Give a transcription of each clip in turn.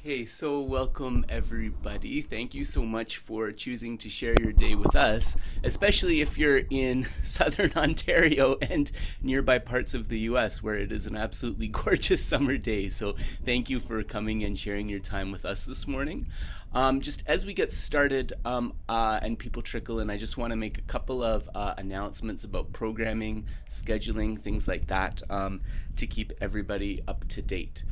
Okay, so welcome everybody. Thank you so much for choosing to share your day with us, especially if you're in southern Ontario and nearby parts of the US where it is an absolutely gorgeous summer day. So thank you for coming and sharing your time with us this morning. Just as we get started and people trickle in, I just want to make a couple of announcements about programming, scheduling, things like that to keep everybody up to date.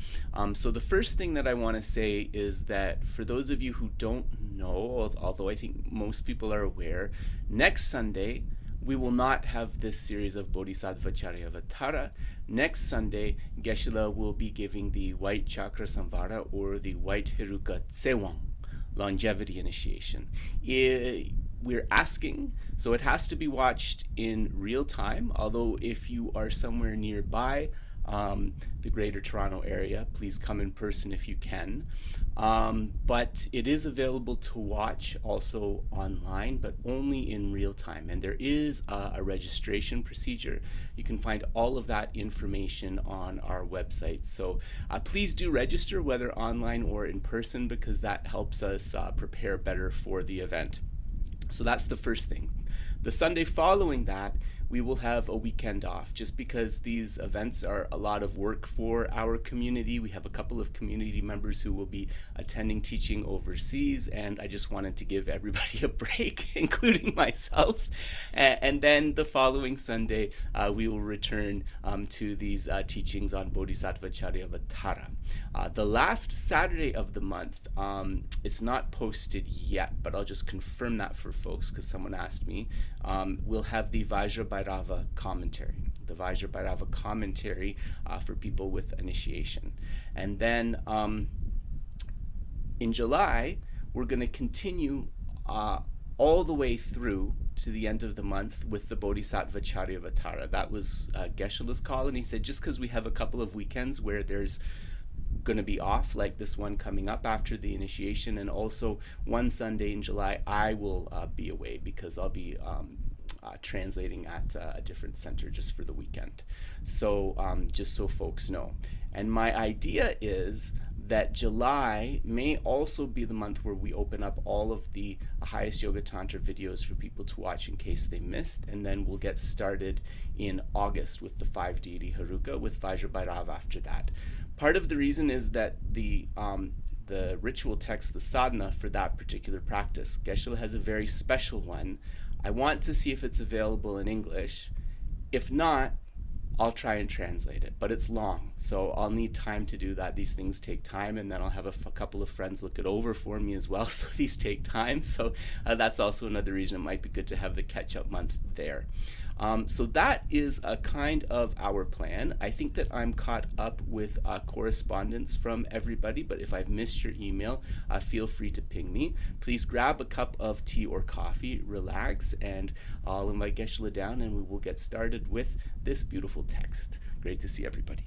So the first thing that I want to say is that for those of you who don't know, although I think most people are aware, next Sunday we will not have this series of Bodhisattvacaryāvatāra. Next Sunday, Geshe will be giving the White Chakra Samvara or the White Heruka Tsewang longevity initiation. We're asking, so it has to be watched in real time, although if you are somewhere nearby the Greater Toronto area, please come in person if you can. But it is available to watch also online, but only in real time. And there is a registration procedure. You can find all of that information on our website. So please do register, whether online or in person, because that helps us prepare better for the event. So that's the first thing. The Sunday following that, we will have a weekend off, just because these events are a lot of work for our community. We have a couple of community members who will be attending teaching overseas, and I just wanted to give everybody a break, including myself. And then the following Sunday, we will return to these teachings on Bodhisattvacaryāvatāra. The last Saturday of the month, it's not posted yet, but I'll just confirm that for folks because someone asked me. We'll have the Vajrabhairava commentary, for people with initiation. And then in July, we're going to continue all the way through to the end of the month with the Bodhisattvacaryāvatāra. That was Geshe-la's call, and he said just because we have a couple of weekends where there's going to be off, like this one coming up after the initiation, and also one Sunday in July I will be away because I'll be translating at a different center just for the weekend. So just so folks know. And my idea is that July may also be the month where we open up all of the highest yoga tantra videos for people to watch in case they missed, and then we'll get started in August with the 5 deity Haruka with Vajrabhairava after that. Part of the reason is that the ritual text, the sadhana for that particular practice, Geshe has a very special one. I want to see if it's available in English. If not, I'll try and translate it, but it's long, so I'll need time to do that. These things take time, and then I'll have a couple of friends look it over for me as well, so these take time. So that's also another reason it might be good to have the catch-up month there. So that is a kind of our plan. I think that I'm caught up with correspondence from everybody, but if I've missed your email, feel free to ping me. Please grab a cup of tea or coffee, relax, and I'll invite Geshe down and we will get started with this beautiful text. Great to see everybody.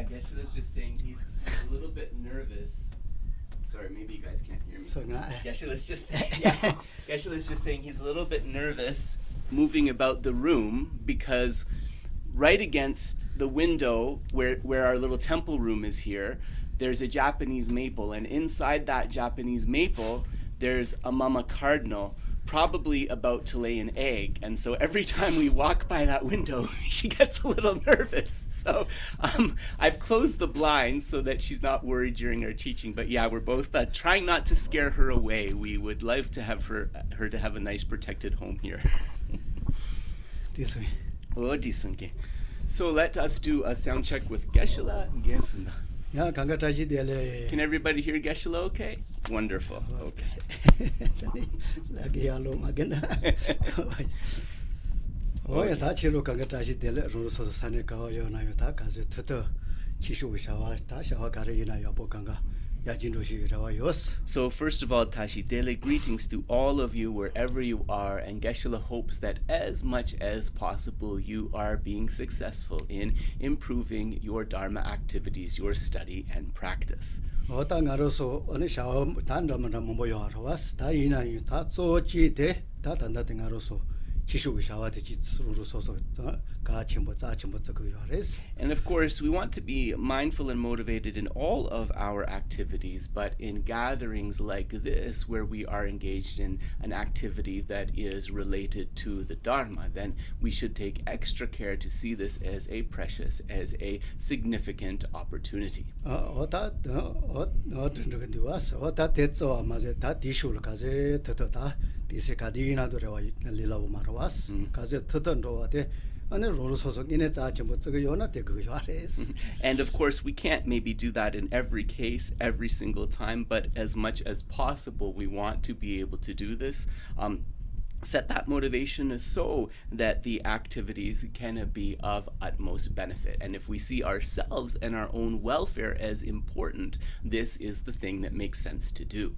Geshe is just saying he's a little bit nervous. Sorry, maybe you guys can't hear me. Geshe is just saying, Geshe is just saying he's a little bit nervous moving about the room because right against the window where our little temple room is here, there's a Japanese maple, and inside that Japanese maple, there's a mama cardinal probably about to lay an egg, and so every time we walk by that window she gets a little nervous. So I've closed the blinds so that she's not worried during our teaching, but yeah, we're both trying not to scare her away. We would love to have her to have a nice protected home here. So let us do a sound check with Geshe-la. Can everybody hear Geshe-la okay? Wonderful. Okay. So first of all, Tashidele, greetings to all of you wherever you are, and Geshe-la hopes that as much as possible you are being successful in improving your Dharma activities, your study and practice. And of course, we want to be mindful and motivated in all of our activities, but in gatherings like this, where we are engaged in an activity that is related to the Dharma, then we should take extra care to see this as a precious, as a significant opportunity. And of course, we can't maybe do that in every case, every single time, but as much as possible, we want to be able to do this. Set that motivation so that the activities can be of utmost benefit. And if we see ourselves and our own welfare as important, this is the thing that makes sense to do.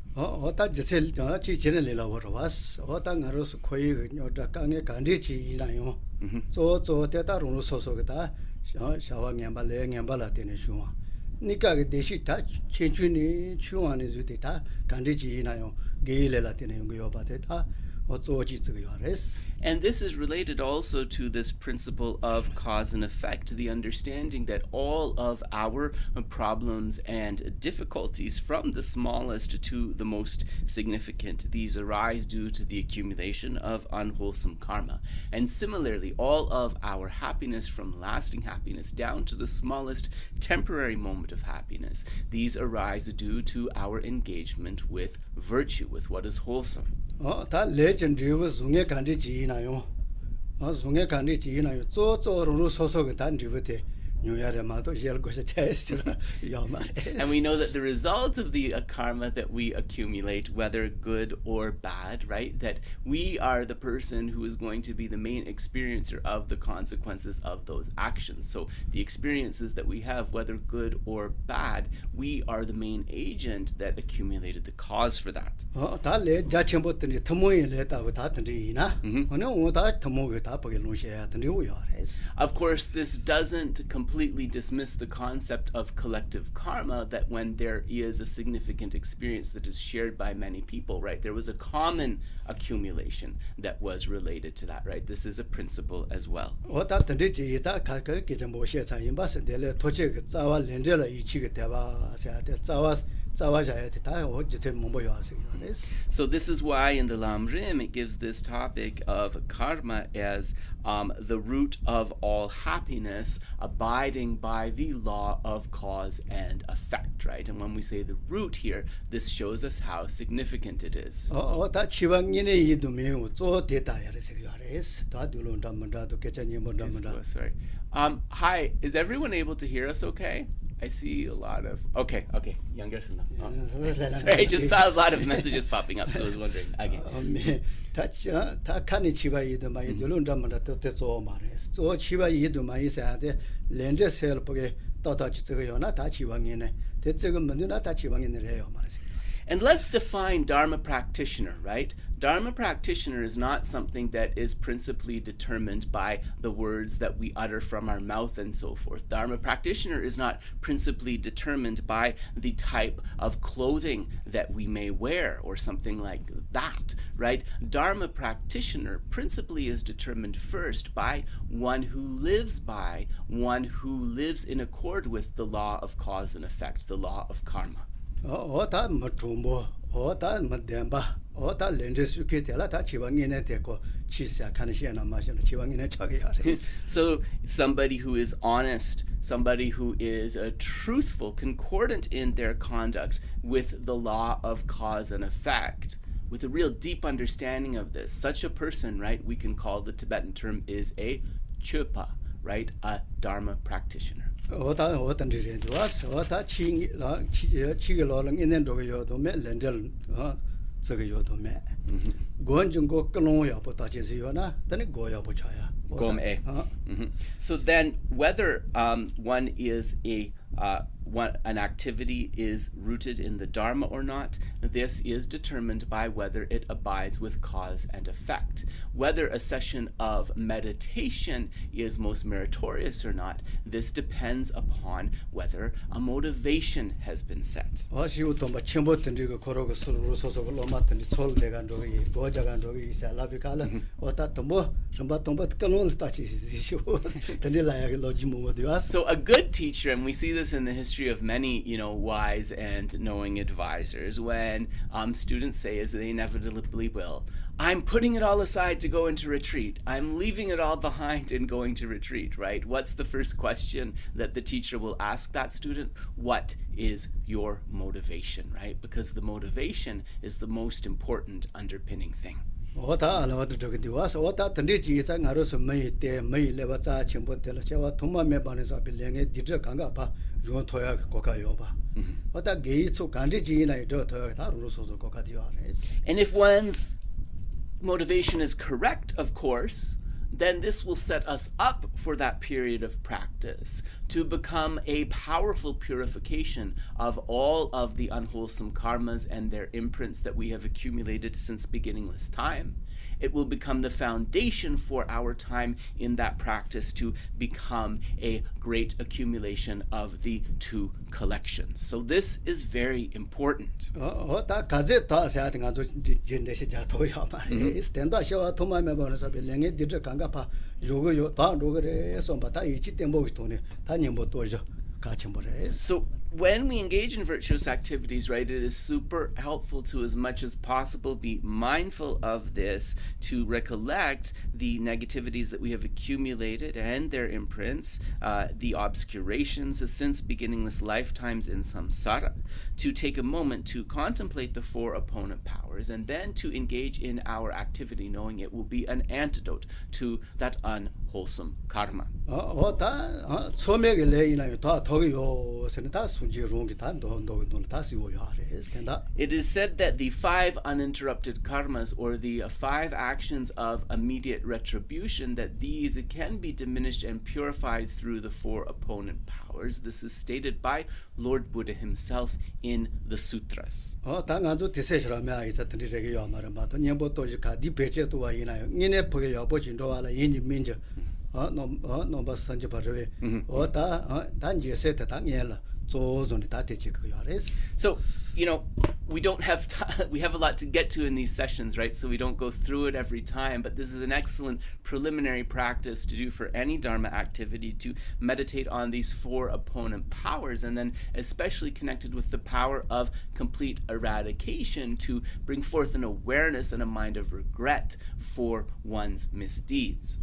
And this is related also to this principle of cause and effect, the understanding that all of our problems and difficulties, from the smallest to the most significant, these arise due to the accumulation of unwholesome karma. And similarly, all of our happiness, from lasting happiness down to the smallest temporary moment of happiness, these arise due to our engagement with virtue, with what is wholesome. That legend was Zunga Kandi Nayo. Zunga Kandi Nayo, so that And we know that the result of the karma that we accumulate, whether good or bad, right, that we are the person who is going to be the main experiencer of the consequences of those actions. So the experiences that we have, whether good or bad, we are the main agent that accumulated the cause for that. Of course, this doesn't completely dismiss the concept of collective karma, that when there is a significant experience that is shared by many people, right, there was a common accumulation that was related to that, right? This is a principle as well. So this is why in the Lamrim it gives this topic of karma as the root of all happiness, abiding by the law of cause and effect, right? And when we say the root here, this shows us how significant it is. Sorry. Hi, is everyone able to hear us okay? I see a lot of... Okay. Younger than that. Sorry, I just saw a lot of messages popping up, so I was wondering. Okay. And let's define Dharma practitioner, right? Dharma practitioner is not something that is principally determined by the words that we utter from our mouth and so forth. Dharma practitioner is not principally determined by the type of clothing that we may wear or something like that, right? Dharma practitioner principally is determined first by one who lives in accord with the law of cause and effect, the law of karma. Ota matumbo, ota mademba, ota lendesuke tela ta chiwangine teko chisia kanishena mashina chiwangine chagiyare. So somebody who is honest, somebody who is truthful, concordant in their conduct with the law of cause and effect, with a real deep understanding of this. Such a person, right, we can call, the Tibetan term is a chöpa, right, a Dharma practitioner. Ota ndiri was ota chi lo lang inen do yo do me lendel zhe yo do me. Gon jing go klong ya po ta chi yo na, tani go ya po cha ya. Gom e. So then, whether one is an activity is rooted in the Dharma or not, this is determined by whether it abides with cause and effect. Whether a session of meditation is most meritorious or not, this depends upon whether a motivation has been set. So a good teacher, and we see this in the history of many, wise and knowing advisors, when students say, as they inevitably will, I'm putting it all aside to go into retreat. I'm leaving it all behind and going to retreat, right? What's the first question that the teacher will ask that student? What is your motivation, right? Because the motivation is the most important underpinning thing. Ota alawat dog diwas ota tandi ji sa ngaro so mai te mai leba cha chimbo te la chewa thuma me bane sa bilenge didra kanga pa ro thoya ko ka yo ba ota ge chu gandi ji na do thoya ta ro so ko ka diwa res. And if one's motivation is correct, of course, then this will set us up for that period of practice to become a powerful purification of all of the unwholesome karmas and their imprints that we have accumulated since beginningless time. It will become the foundation for our time in that practice to become a great accumulation of the two collections. So this is very important. So when we engage in virtuous activities, right, it is super helpful to, as much as possible, be mindful of this, to recollect the negativities that we have accumulated and their imprints, the obscurations since beginningless lifetimes in samsara, to take a moment to contemplate the four opponent powers, and then to engage in our activity, knowing it will be an antidote to that unwholesome karma. It is said that the 5 uninterrupted karmas, or the 5 actions of immediate retribution, that these can be diminished and purified through the 4 opponent powers. This is stated by Lord Buddha himself in the sutras. So, we don't have time, we have a lot to get to in these sessions, right? So we don't go through it every time, but this is an excellent preliminary practice to do for any Dharma activity, to meditate on these 4 opponent powers, and then especially connected with the power of complete eradication, to bring forth an awareness and a mind of regret for one's misdeeds.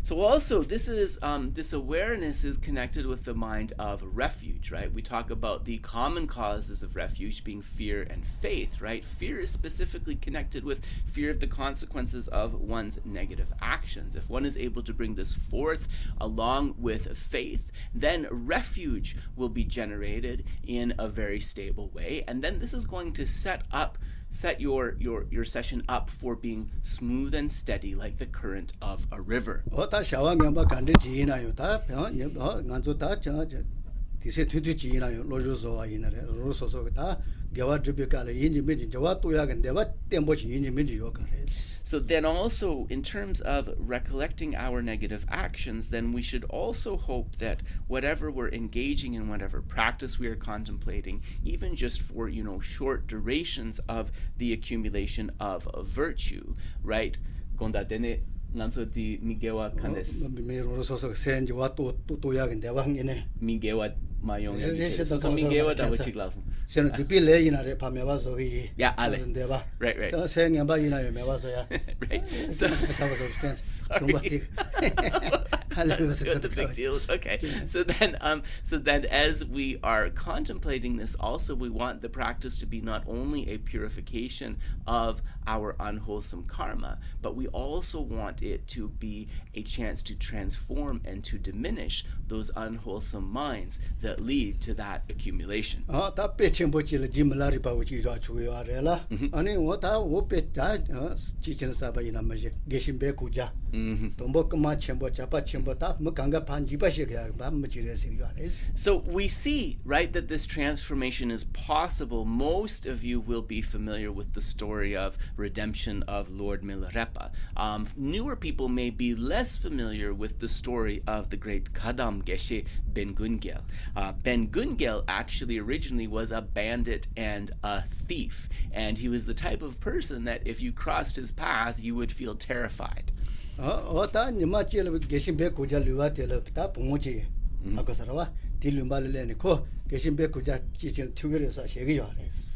So also, this awareness is connected with the mind of refuge, right? We talk about the common causes of refuge being fear and faith, right? Fear is specifically connected with fear of the consequences of one's negative actions. If one is able to bring this forth along with faith, then refuge will be generated in a very stable way, and then this is going to set up set your session up for being smooth and steady like the current of a river. 다 샤왕amba 간데 지나요. 다 간조 다 디세 투투 지나요. 로조소와 이나래 로소소 다 개와 드비가래 인지민지 저와 또야근데와 템보지 인지민지 요가래. So then also, in terms of recollecting our negative actions, then we should also hope that whatever we're engaging in, whatever practice we are contemplating, even just for, short durations of the accumulation of a virtue, right? Gondatene nanso di migewa kanes. 미로소소 센지와 또야근데와 항이네. Migewa mayong. So migewa da wichiglasen. 세는 디빌레 이나래 밤에 와서 이 Yeah, ale. Right. 서 생년바 이나요 매 와서야. Right. So 가봐서 sorry. That's good, the big deal. Okay. So then as we are contemplating this, also we want the practice to be not only a purification of our unwholesome karma, but we also want it to be a chance to transform and to diminish those unwholesome minds that lead to that accumulation. 다 배침보지를 지물라리 바우지라 주요하래라. 아니 뭐다 오페다 지치는 사바이나 마지 계신배 구자. 동복마 첨보 자파 첨보 다 뭐강가 반지바시가 밤무지레생요하레스. So we see, right, that this transformation is possible. Most of you will be familiar with the story of redemption of Lord Milarepa. Newer people may be less familiar with the story of the great Kadam Geshe Ben Gungel. Ben Gungel actually originally was a bandit and a thief, and he was the type of person that if you crossed his path, you would feel terrified. 다 니마치를 계신배 구자 류와텔 다 봉무지 아고서와 딜룸발레니 코 계신배 구자 지진 투그레서 셰기요하레스.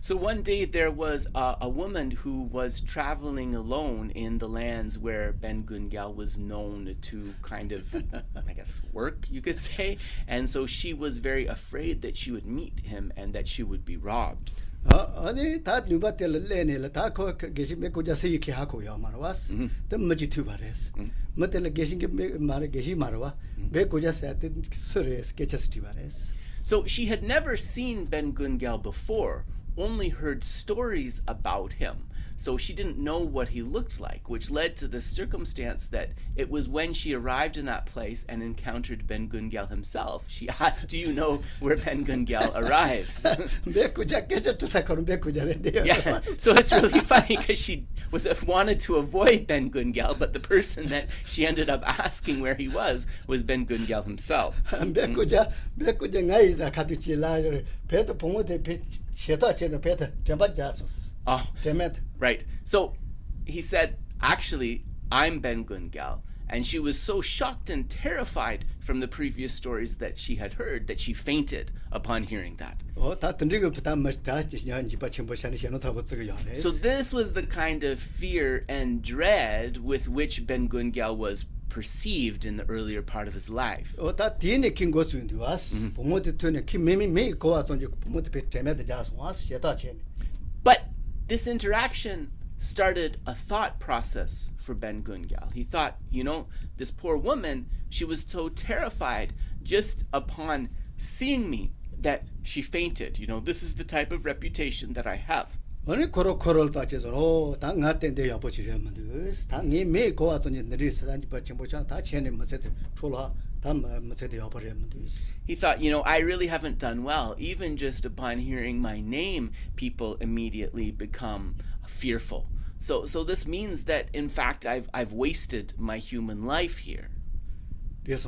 So one day there was a woman who was traveling alone in the lands where Ben Gungel was known to kind of, I guess, work, you could say. And so she was very afraid that she would meet him and that she would be robbed. 아니 다 류바텔 레네라 다코 계신배 구자 세이케 하고요 말와스. 더 머지 투바레스. 머텔 계신게 마르 계시 말와 배 구자 세트 서레스 게차스티바레스. So she had never seen Ben Gungel before, only heard stories about him. So she didn't know what he looked like, which led to the circumstance that it was when she arrived in that place and encountered Ben Gungel himself. She asked, "Do you know where Ben Gungel arrives?" Yeah, so it's really funny because she wanted to avoid Ben Gungel, but the person that she ended up asking where he was Ben Gungel himself. Oh, right. So he said, actually, I'm Ben Gungel. And she was so shocked and terrified from the previous stories that she had heard that she fainted upon hearing that. So this was the kind of fear and dread with which Ben Gungel was perceived in the earlier part of his life. But this interaction started a thought process for Ben Gungel. He thought, this poor woman, she was so terrified just upon seeing me that she fainted. This is the type of reputation that I have. He thought, I really haven't done well. Even just upon hearing my name, people immediately become fearful. So this means that, in fact, I've wasted my human life here. But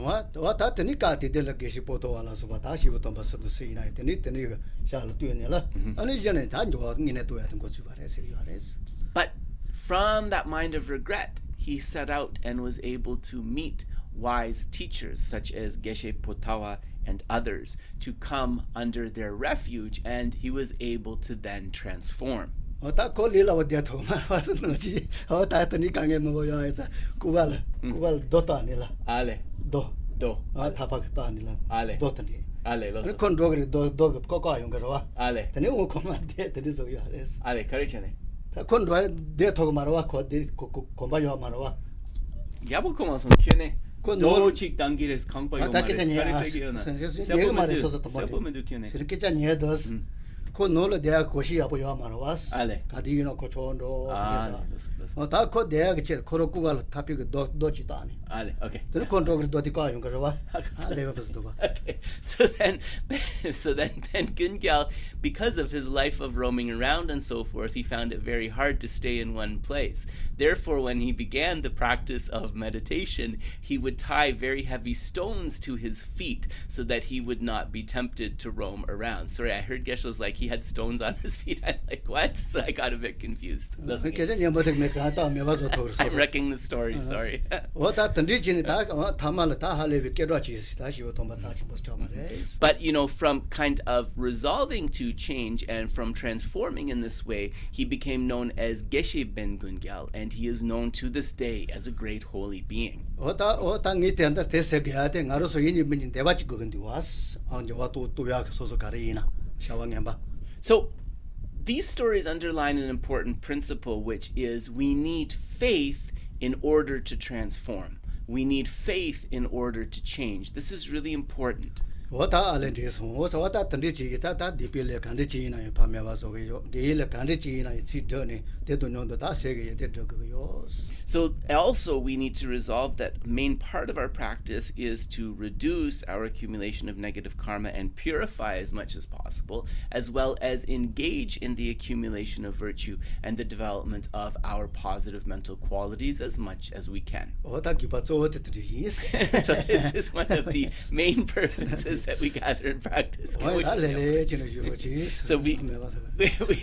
from that mind of regret, he set out and was able to meet wise teachers such as Geshe Potawa and others to come under their refuge, and he was able to then transform. Ale. Do. Ale. Ale. Ale. Ale. Karichane. Yabo como son kiene. Do chik dangires kangpa yo mares. ko nola dea koshi apo yo marawas Ale. kadi no ko chondo los. ta ko dea che koro kugal tapi do chitani Ale, okay. then control do ti ka yung karwa ale ba pasdo ba Okay, so then Ben Gungyal, because of his life of roaming around and so forth, he found it very hard to stay in one place. Therefore, when he began the practice of meditation, he would tie very heavy stones to his feet so that he would not be tempted to roam around. Sorry, I heard Geshe's like he had stones on his feet. I'm like, what? So I got a bit confused. ke je nyamba te me ka ta me ba so thor so I'm wrecking the story, sorry. o ta tandi chin ta thamal ta hale be ke ro chi ta shi o thomba sa chi bos cha ma re But, from kind of resolving to change and from transforming in this way, he became known as Geshe Ben Gungyal, and he is known to this day as a great holy being. o ta ngi te anda te se ga te ngaro so yin min de ba chi go ndi was on je wa tu ya so so kare na shawa ngamba So, these stories underline an important principle, which is we need faith in order to transform. We need faith in order to change. This is really important. o ta ale de so o sa ta tandi chi ta ta di pe le kan de chi na pa me ba so ge yo ge le kan de chi na chi de ne te do nyon ta se ge de de ge yo So also we need to resolve that main part of our practice is to reduce our accumulation of negative karma and purify as much as possible, as well as engage in the accumulation of virtue and the development of our positive mental qualities as much as we can. o ta ki ba zo te de is So this is one of the main purposes that we gather and practice. o ta le le chi no ju ro chi So we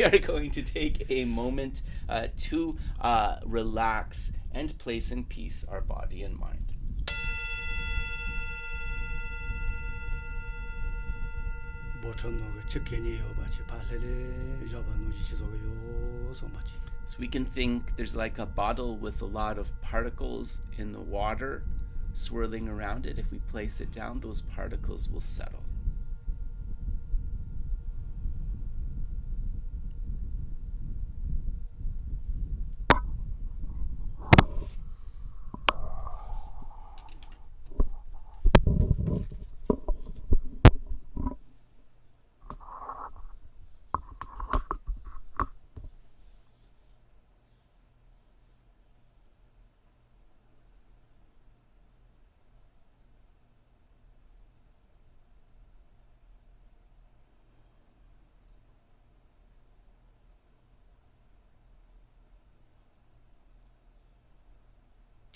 are going to take a moment to relax and place in peace our body and mind. bo chon no ge chi ke ni yo ba chi pa le le yo ba no chi so ge yo so ba chi So we can think there's like a bottle with a lot of particles in the water swirling around it. If we place it down, those particles will settle.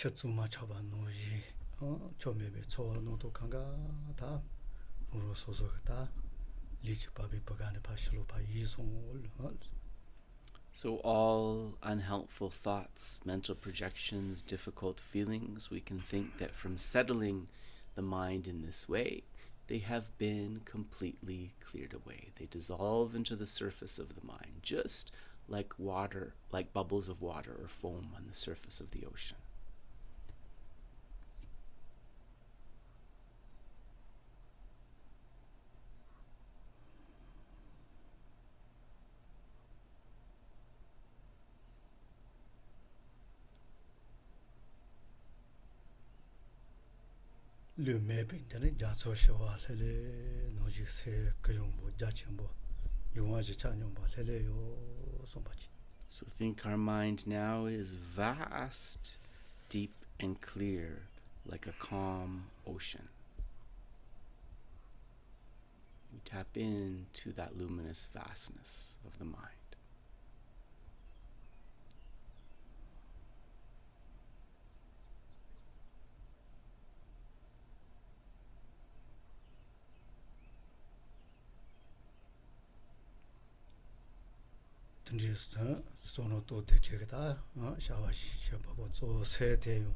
chetsuma chaba no ji chome be cho no to kanga ta ro so so ta li chi pa bi pa ga ne pa shlo pa yi song So all unhelpful thoughts, mental projections, difficult feelings, we can think that from settling the mind in this way, they have been completely cleared away. They dissolve into the surface of the mind, just like water, like bubbles of water or foam on the surface of the ocean. le me bin de ne ja so shwa le le no ji se ka yong bo ja chen bo yong wa ji cha nyong ba le le yo so ba chi So think our mind now is vast, deep and clear, like a calm ocean. We tap into that luminous vastness of the mind. tendis sono to de ke ta sha wa shi ba bo zo se de yo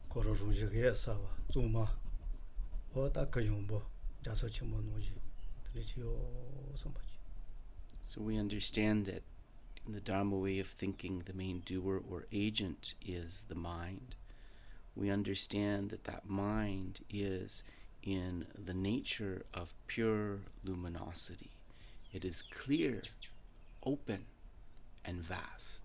ko ro ru ji ge sa wa zu ma o ta ka yong bo ja so chi mo no ji de ji yo so ba chi So we understand that in the Dharma way of thinking, the main doer or agent is the mind. We understand that that mind is in the nature of pure luminosity. It is clear, open, and vast.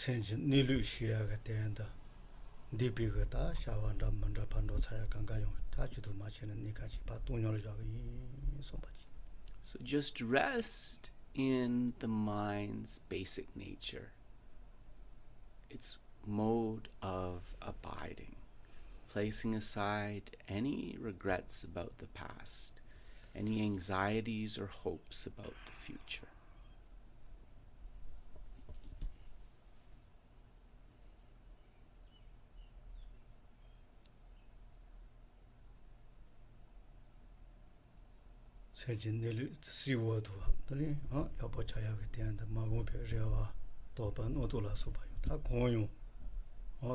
senji nilu shiaga tenda dipigata shawanda mandra pando chaya kangayon tachudu machina nikachi patunyol jagi sombachi. So just rest in the mind's basic nature, its mode of abiding, placing aside any regrets about the past, any anxieties or hopes about the future. Senji nilu siwo duwa tani yabo chaya ga tenda magumpe rewa toban odula subayo ta konyo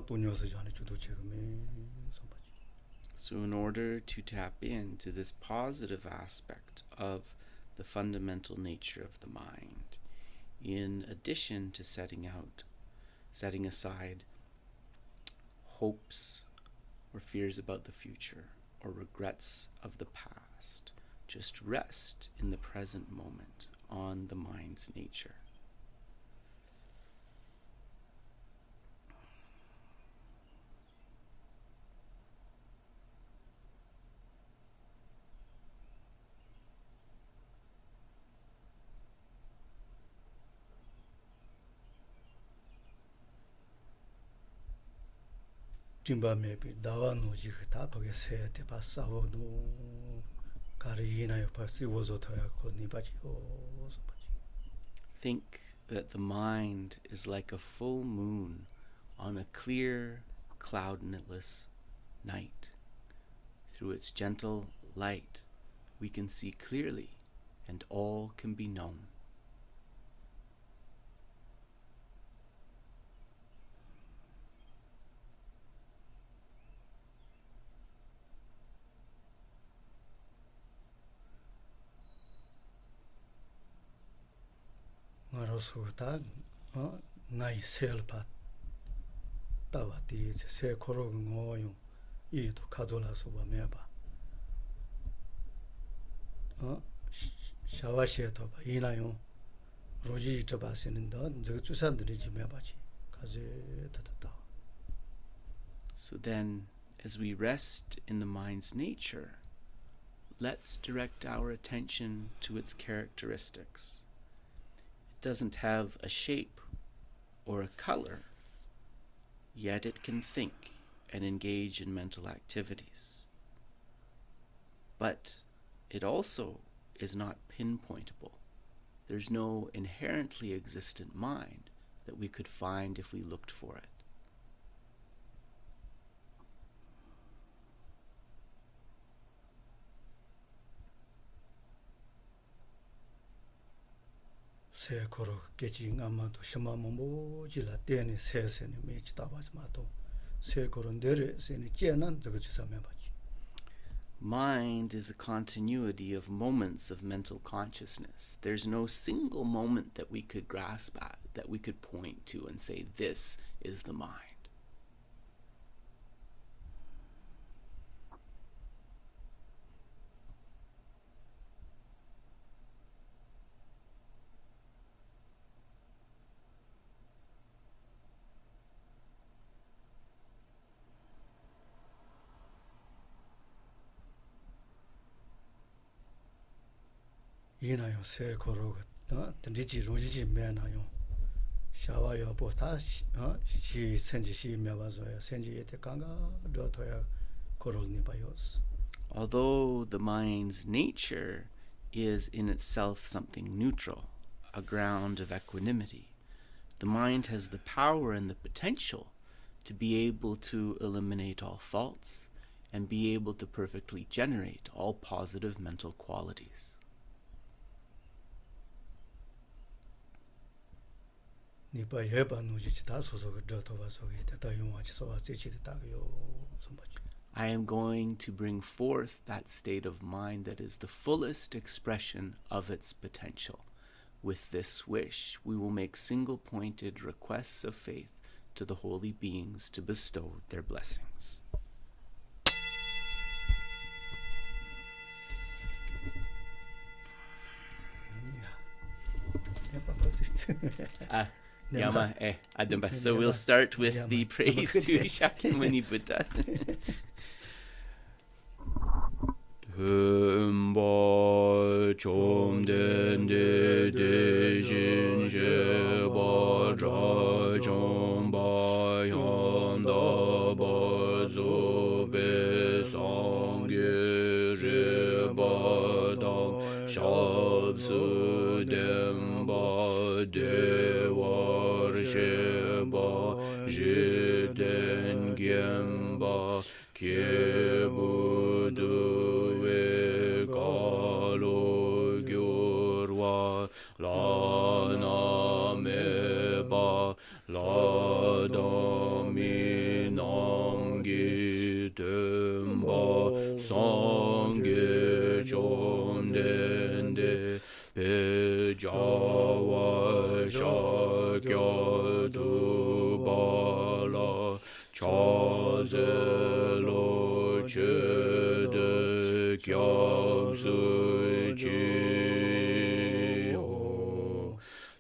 tunyo se jani chudu chigame sombachi. So in order to tap into this positive aspect of the fundamental nature of the mind, in addition to setting aside hopes or fears about the future or regrets of the past, just rest in the present moment on the mind's nature. Jimba mebi dawa no jikita pake se te pa sawo no kari ina yo pa siwo zo toya ko nibachi o sombachi. Think that the mind is like a full moon on a clear, cloudless night. Through its gentle light, we can see clearly, and all can be known. Suta ngai selpa tawa ti se koro ngoyo I to kadola soba meba shawashi to ba ina yo roji chaba sininda zhe chusan de ji meba chi kaze tata. So then, as we rest in the mind's nature, let's direct our attention to its characteristics. Doesn't have a shape or a color, yet it can think and engage in mental activities. But it also is not pinpointable. There's no inherently existent mind that we could find if we looked for it. Se koro kechi ngamato shima mambo jila teni se se ni mechi tabas mato se koro ndere se ni jenan zhe chusa mebachi. Mind is a continuity of moments of mental consciousness. There's no single moment that we could grasp at, that we could point to and say, this is the mind. Ina yo se koro tendiji roji mena yo shawa yo bo ta shi senji shi meba zo ya senji yete kanga do to ya koro ni bayos. Although the mind's nature is in itself something neutral, a ground of equanimity, the mind has the power and the potential to be able to eliminate all faults and be able to perfectly generate all positive mental qualities. Nipa yeba no ji ta so so do to ba so ge ta yo wa chi so wa chi chi ta yo sombachi. I am going to bring forth that state of mind that is the fullest expression of its potential. With this wish, we will make single-pointed requests of faith to the holy beings to bestow their blessings. Yama Adamba. So we'll start with the praise to Shakyamuni Buddha. Humba chom den de jin je ba ra chom ba yon da ba zo be song ge je ba da shab su dem ba de war she ba je den gem ba ke bu du la na me ba la da mi nam gi tem ba song ge chom den de pe ja wa sha kya tu ba la cha ze lo che de kya su chi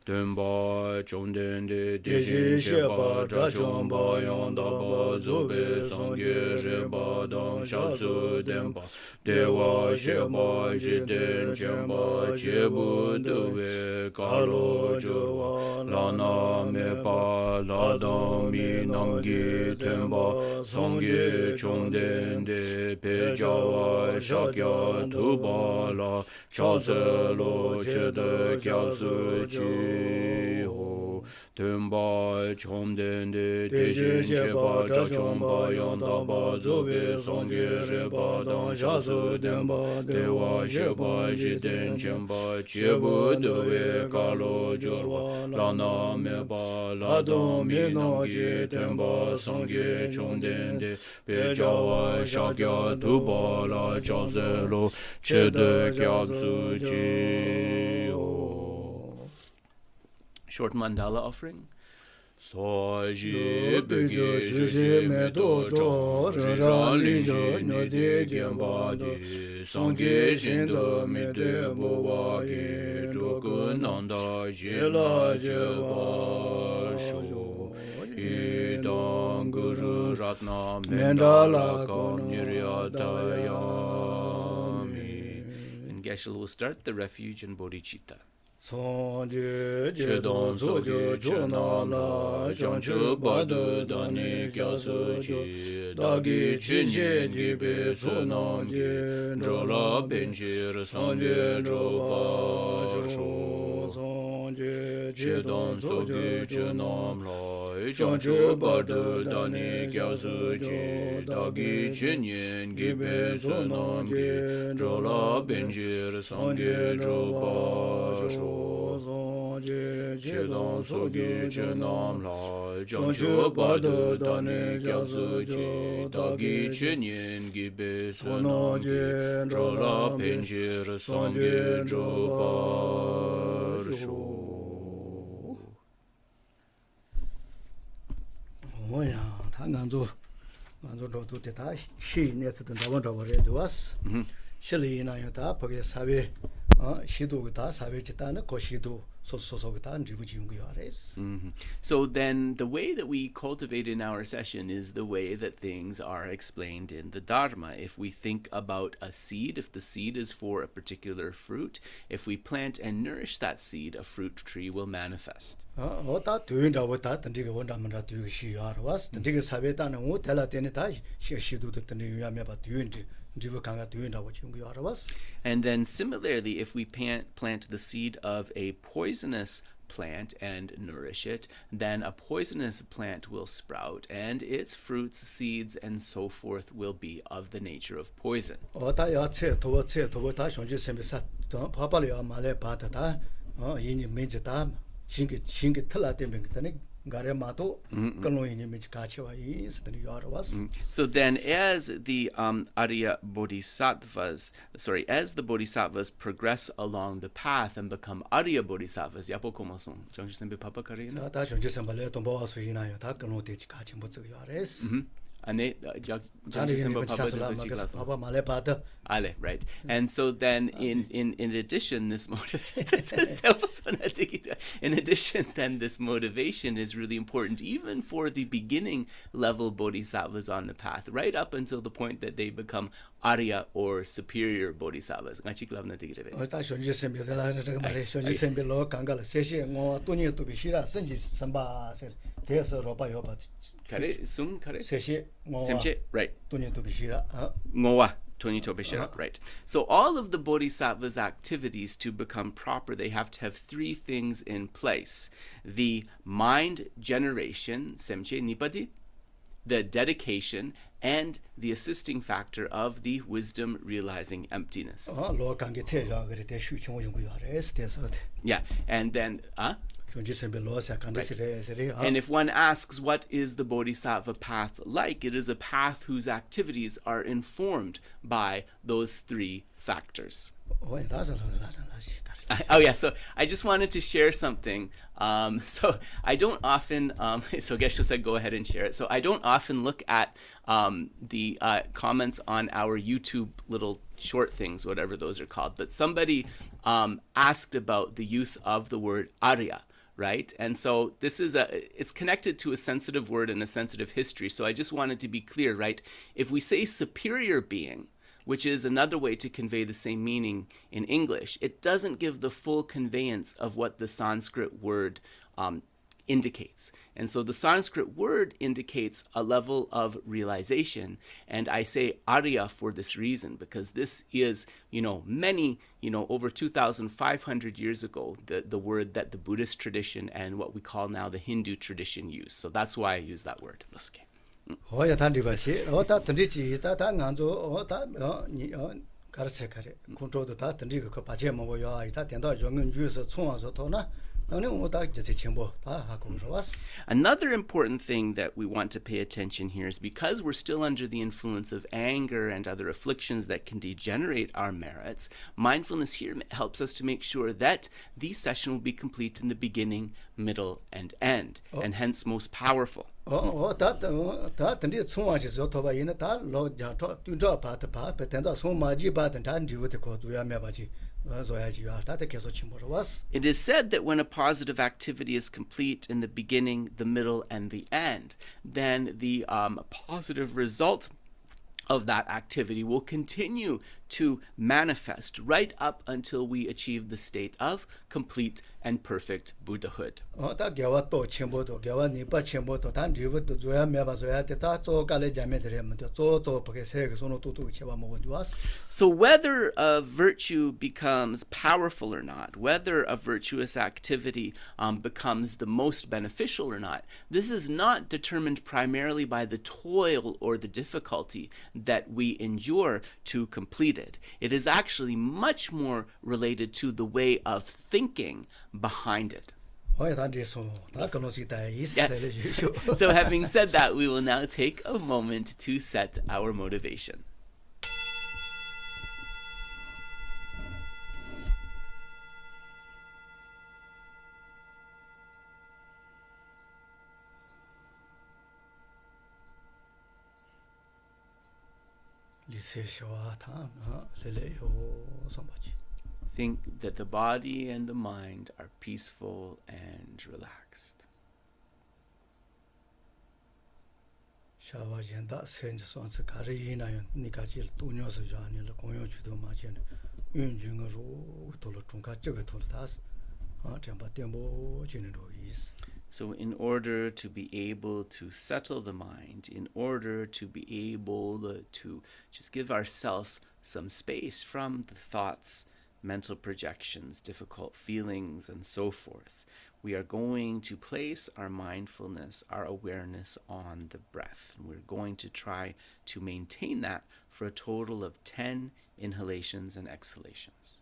Demba chom den de jin che ba tra chom ba yon da ba zo be song ge je ba dang sha su demba de wa she ba je den chen ba che bu du we ka lo jo wa la na me pa la da mi nam gi tem ba song ge chom den de pe ja wa sha kya tu ba la cha se lo che de kya su chi Tumba chom den de jin che ba cha chom ba yon da ba zo be song ge je ba dang sha su den ba de wa she ba ji den chen ba che bu du we ka lo jo wa la na me ba la do mi no ji ten ba song ge chom den de pe cha wa sha kya tu ba la cha se lo che de kya su chi Short mandala offering. So ji be ge je me do jo ra li jo no de jian ba de song ge shin de me de bo wa ge zhuo ge nan da je la je ba shu yi dang gu ru rat na mandala ka ni ya da ya mi. And Geshe will start the refuge and bodhicitta. Song je don so je jo na la jang chu ba de da ni kya su chi da gi chin je ji be su na je ro la ben ji re song je ro ba shu song je don so je che nam la jang chu ba de da ni kya su chi da gi chin yen gi be su na je ro la ben ji re song je ro ba shu che dong so gi che nam la jang chu ba de da ne kya su chi da gi che nyen gi be su na je ro la pen ji re song ge ro ba shu oh ya ta ngan zo ro tu te ta shi ne tsu den da wan ra re do was shi li na ya ta pa ge sa be 시도 다 사회지다는 거시도 소소소다 지부 지은 거 알았어. So then the way that we cultivate in our session is the way that things are explained in the Dharma. If we think about a seed, if the seed is for a particular fruit, if we plant and nourish that seed, a fruit tree will manifest. 어다 되는다고 다 던지게 원다면라 되게 시야로스 던지게 사회다는 오 달라 되는 다 시도도 던지 위하면 봐 되는지 And then similarly, if we plant the seed of a poisonous plant and nourish it, then a poisonous plant will sprout, and its fruits, seeds, and so forth will be of the nature of poison. So then as the as the bodhisattvas progress along the path and become Arya bodhisattvas, ane Jangchi Sembo Papa Deso Chiglaso. Papa Male Pada. Ale, right. And so then in addition, this in addition, then this motivation is really important even for the beginning level bodhisattvas on the path, right up until the point that they become Arya or superior bodhisattvas. 다 현지 선배 저 말에 현지 선배로 강가를 세시 뭐 돈이 또 비시라 선지 선바세 대해서 로바 요바 Kare sum kare. 세시 뭐 Semche, right. 돈이 또 비시라 Ngowa. Right. So all of the bodhisattvas' activities to become proper, they have to have three things in place. The mind generation, semche nipati, the dedication, and the assisting factor of the wisdom realizing emptiness. 로 관계 체자 그래 대슈 청고 연구 요레스 대서 Yeah, and then And if one asks, what is the bodhisattva path like? It is a path whose activities are informed by those three factors. Oh yeah, so I just wanted to share something. So I don't often, so Geshe said go ahead and share it. So I don't often look at the comments on our YouTube little short things, whatever those are called. But somebody asked about the use of the word Arya, right? And so this is it's connected to a sensitive word and a sensitive history. So I just wanted to be clear, right? If we say superior being, which is another way to convey the same meaning in English, it doesn't give the full conveyance of what the Sanskrit word indicates. And so the Sanskrit word indicates a level of realization. And I say Arya for this reason, because this is, many, over 2,500 years ago, the word that the Buddhist tradition and what we call now the Hindu tradition use. So that's why I use that word. 호야 단디바시 어다 던디지 자다 간조 어다 가르쳐 가래 컨트롤도 다 던디고 그 바제 뭐요 아이다 된다 정은 주에서 총와서 도나 Another important thing that we want to pay attention here is because we're still under the influence of anger and other afflictions that can degenerate our merits, mindfulness here helps us to make sure that the session will be complete in the beginning, middle, and end, and hence most powerful. It is said that when a positive activity is complete in the beginning, the middle, and the end, then the positive result of that activity will continue to manifest right up until we achieve the state of complete and perfect Buddhahood. So whether a virtue becomes powerful or not, whether a virtuous activity becomes the most beneficial or not, this is not determined primarily by the toil or the difficulty that we endure to complete it. It is actually much more related to the way of thinking behind it. Yeah. So having said that, we will now take a moment to set our motivation. Think that the body and the mind are peaceful and relaxed. So in order to be able to settle the mind, in order to be able to just give ourselves some space from the thoughts, mental projections, difficult feelings, and so forth, we are going to place our mindfulness, our awareness on the breath. And we're going to try to maintain that for a total of 10 inhalations and exhalations.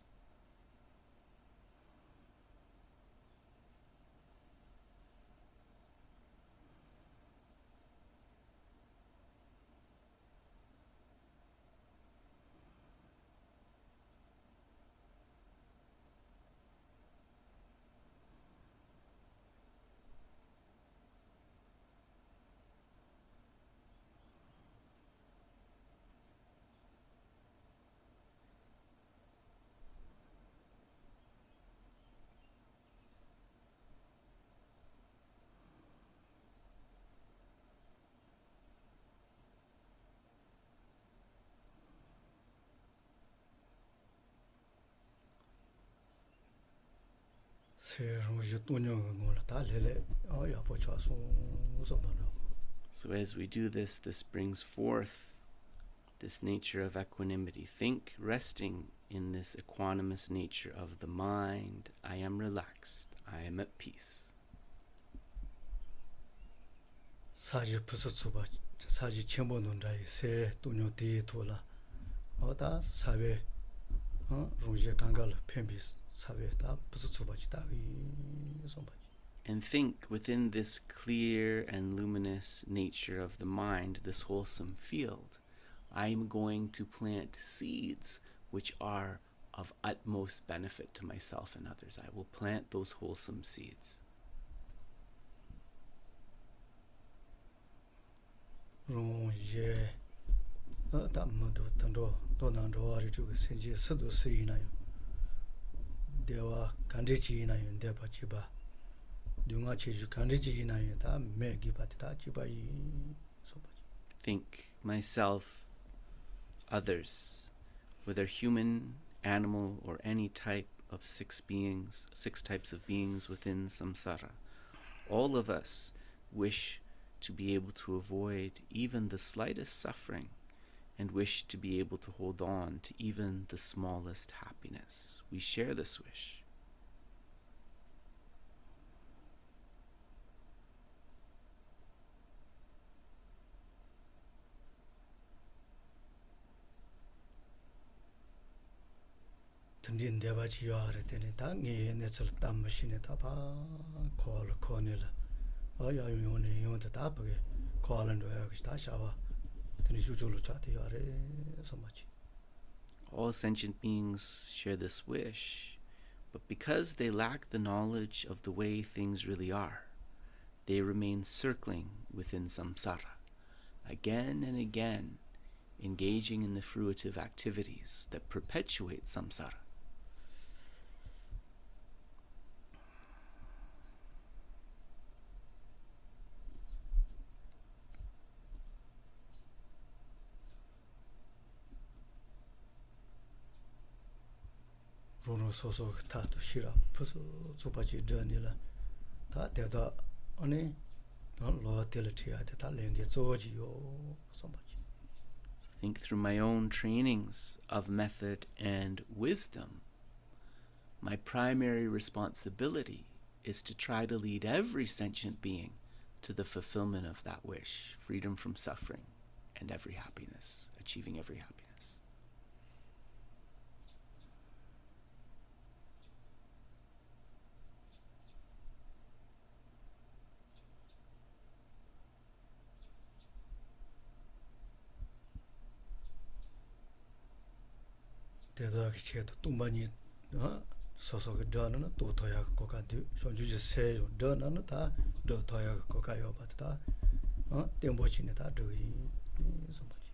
So as we do this, this brings forth this nature of equanimity. Think, resting in this equanimous nature of the mind, I am relaxed, I am at peace. 사지 부스츠바 사지 첨보는다이 세 돈요디 토라 어다 사베 로제 강갈 펜비 사베다 부스츠바지다 이 somebody. And think within this clear and luminous nature of the mind, this wholesome field, I'm going to plant seeds which are of utmost benefit to myself and others. I will plant those wholesome seeds. 로제 담모도 단도 도난도 아리주가 생지 스도 쓰이나요. 대와 간지지나요. 대바지바 둥아 체주 간지지나요. 다 매기바다 지바이 소바지. Think myself, others, whether human, animal, or any type of six types of beings within samsara. All of us wish to be able to avoid even the slightest suffering and wish to be able to hold on to even the smallest happiness. We share this wish. 던진 대바지 요아래 되네 당이 내설 땀 머신에 다바 콜 코닐라 아야 요네 요한테 다 보게 콜은 왜 다 샤와 드니 주줄로 차대 요아래 소마치. All sentient beings share this wish, but because they lack the knowledge of the way things really are, they remain circling within samsara, again and again, engaging in the fruitive activities that perpetuate samsara. 로노 소소 타도 시라 부스 주바지 전이라 다 대다 아니 로텔티아데 다 랭게 조지요 소바지. Think through my own trainings of method and wisdom. My primary responsibility is to try to lead every sentient being to the fulfillment of that wish, freedom from suffering and every happiness, achieving every happiness. 대다기 체도 뚱바니 소소가 저는 또 더야 거가디 손주지 세요 저는 다 더야 거가요 받다 땡보치네 다 저기 소바지.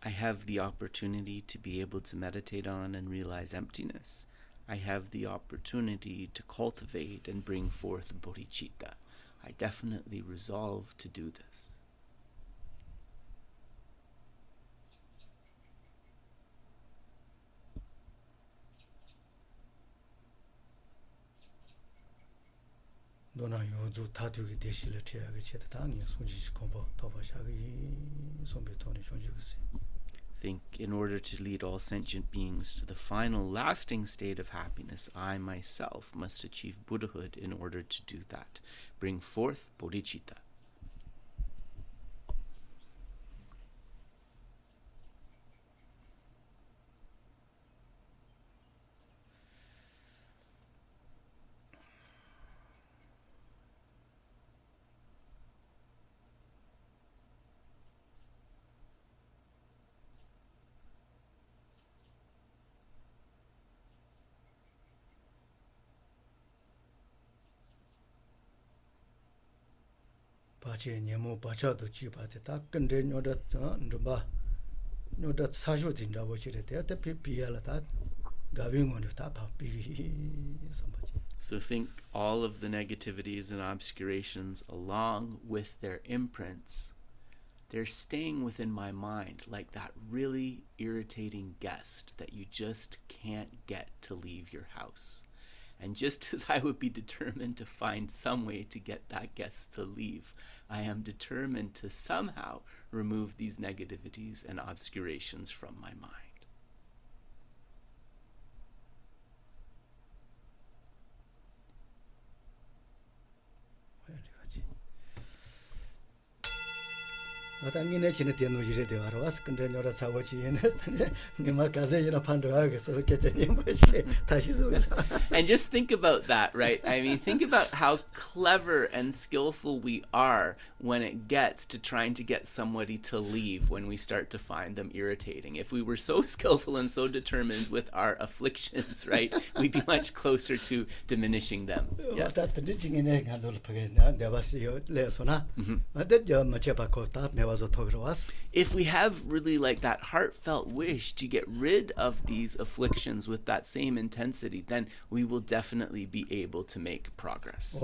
I have the opportunity to be able to meditate on and realize emptiness. I have the opportunity to cultivate and bring forth bodhicitta. I definitely resolve to do this. 너나 요주 다두기 대실을 태하게 제다 당이 손지시 공부 더바샤기 손비토니 존주겠어요. Think in order to lead all sentient beings to the final lasting state of happiness, I myself must achieve Buddhahood in order to do that. Bring forth bodhicitta. 바제 네모 바자도 지바데 다 근데 녀다 르바 녀다 사주딘다 보지레 대때 비비야라 다 가빙원이 다 바삐 somebody. So think all of the negativities and obscurations along with their imprints, they're staying within my mind like that really irritating guest that you just can't get to leave your house. And just as I would be determined to find some way to get that guest to leave, I am determined to somehow remove these negativities and obscurations from my mind. 당연히 지는 대노지에 대화로 와서 근데 너라 사고지에는 네가 가세이나 판도하게 서로 개념이 뭐지 다시 소리라. And just think about that, right? I mean, think about how clever and skillful we are when it gets to trying to get somebody to leave when we start to find them irritating. If we were so skillful and so determined with our afflictions, right, we'd be much closer to diminishing them. Yeah. If we have really like that heartfelt wish to get rid of these afflictions with that same intensity, then we will definitely be able to make progress.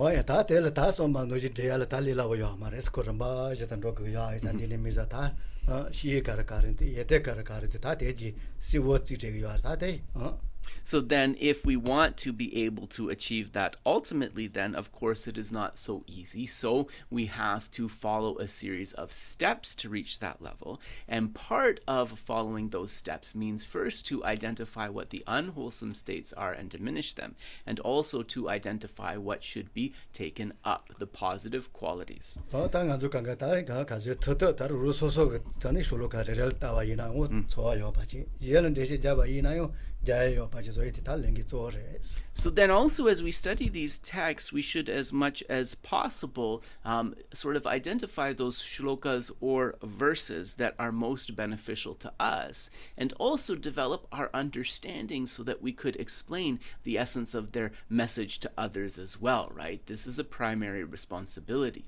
So then if we want to be able to achieve that ultimately, then of course it is not so easy. So we have to follow a series of steps to reach that level. And part of following those steps means first to identify what the unwholesome states are and diminish them, and also to identify what should be taken up, the positive qualities. So then also as we study these texts, we should as much as possible sort of identify those shlokas or verses that are most beneficial to us, and also develop our understanding so that we could explain the essence of their message to others as well, right? This is a primary responsibility.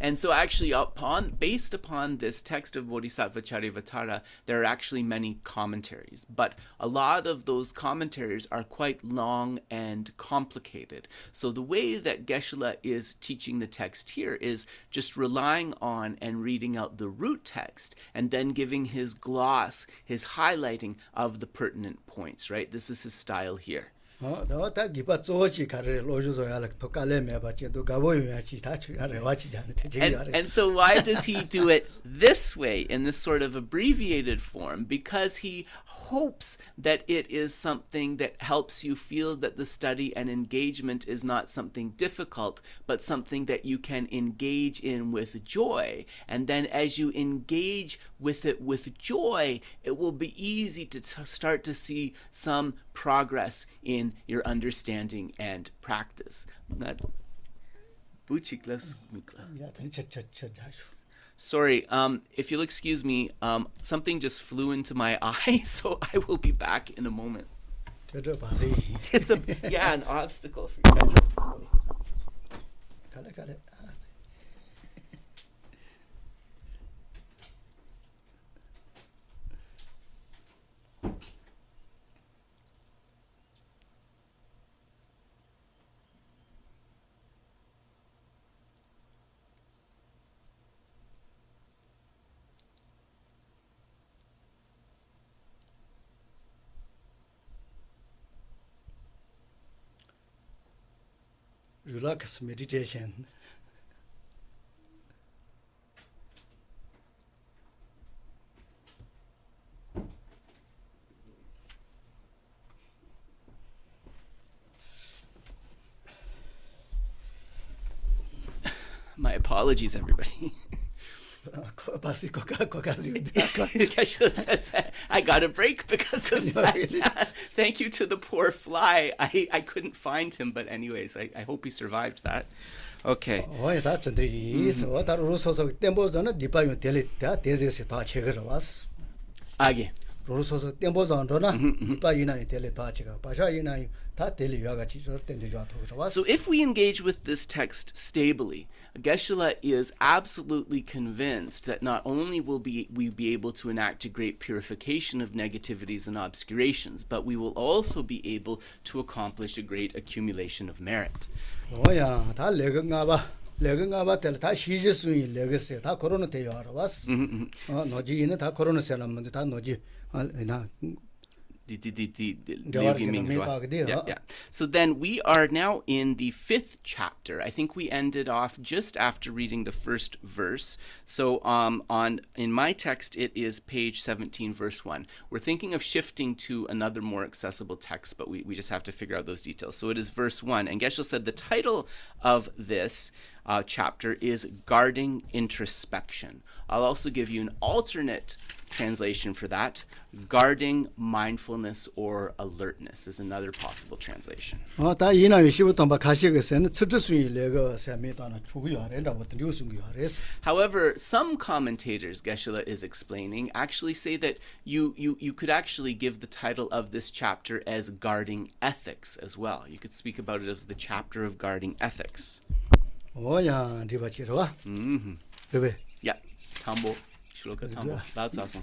And so actually based upon this text of Bodhisattvacaryāvatāra, there are actually many commentaries, but a lot of those commentaries are quite long and complicated. So the way that Geshe is teaching the text here is just relying on and reading out the root text and then giving his gloss, his highlighting of the pertinent points, right? This is his style here. And so why does he do it this way, in this sort of abbreviated form? Because he hopes that it is something that helps you feel that the study and engagement is not something difficult, but something that you can engage in with joy. And then as you engage with it with joy, it will be easy to start to see some progress in your understanding and practice. Sorry, if you'll excuse me, something just flew into my eye, so I will be back in a moment. It's an obstacle for you. Relax meditation. My apologies, everybody. Geshe says, I got a break because of that. Thank you to the poor fly. I couldn't find him, but anyways, I hope he survived that. Okay. Age. So if we engage with this text stably, Geshe is absolutely convinced that not only will we be able to enact a great purification of negativities and obscurations, but we will also be able to accomplish a great accumulation of merit. 레근가 바텔 다 시지수이 레그세 다 코로나 대요 알아봤어. 너지는 다 코로나 세람인데 다 너지 나 Yeah. So then we are now in the 5th chapter. I think we ended off just after reading the first verse. So in my text, it is page 17, verse 1. We're thinking of shifting to another more accessible text, but we just have to figure out those details. So it is verse 1. And Geshe said the title of this chapter is Guarding Introspection. I'll also give you an alternate translation for that. Guarding mindfulness or alertness is another possible translation. 다 이나 요시부터 바 가시게서는 츠츠수이 레거 세미다나 주고야래라고 뉴스고야래스. However, some commentators, Geshe is explaining, actually say that you could actually give the title of this chapter as Guarding Ethics as well. You could speak about it as the chapter of Guarding Ethics. 오야 디바치로와. 그래. Yeah. Tambo. Shloka Tambo. That's awesome.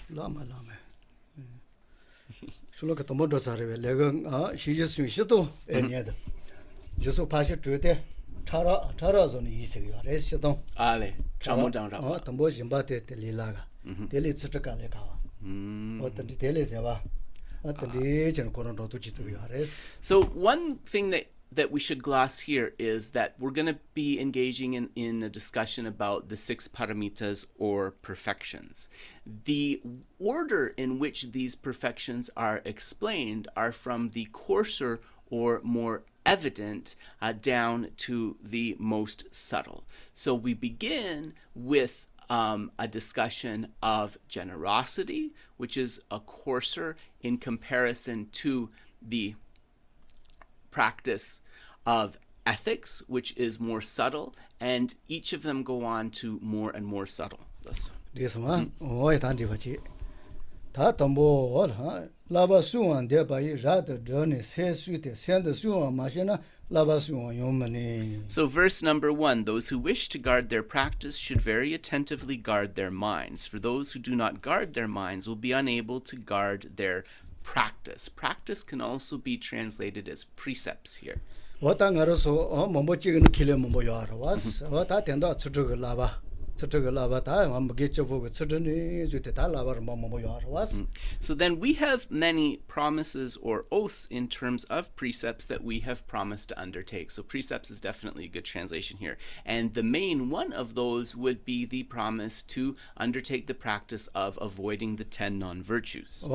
라마. 슐로카 토모도 사르베 레거 시지수이 시도 에니에다. 저소 파시 주데 차라존 이세요. 레스도. 알레. 참모장라. 담보 짐바테 텔리라가. 텔리 츠트카레 가와. 어떤 텔리 제바. 어떤 디전 코로나도 지츠고요. 레스. So one thing that we should gloss here is that we're going to be engaging in a discussion about the 6 paramitas or perfections. The order in which these perfections are explained are from the coarser or more evident down to the most subtle. So we begin with a discussion of generosity, which is a coarser in comparison to the practice of ethics, which is more subtle, and each of them go on to more and more subtle. This one, tantivachi. Tatambo, lava suan de by rather journey, says sweet, send the suan machina, lava suan yomani. So, verse number 1, those who wish to guard their practice should very attentively guard their minds. For those who do not guard their minds will be unable to guard their practice. Practice can also be translated as precepts here. What I'm also Mombochigan kill him was what I tend to lava. So then we have many promises or oaths in terms of precepts that we have promised to undertake. So precepts is definitely a good translation here. And the main one of those would be the promise to undertake the practice of avoiding the 10 non-virtues.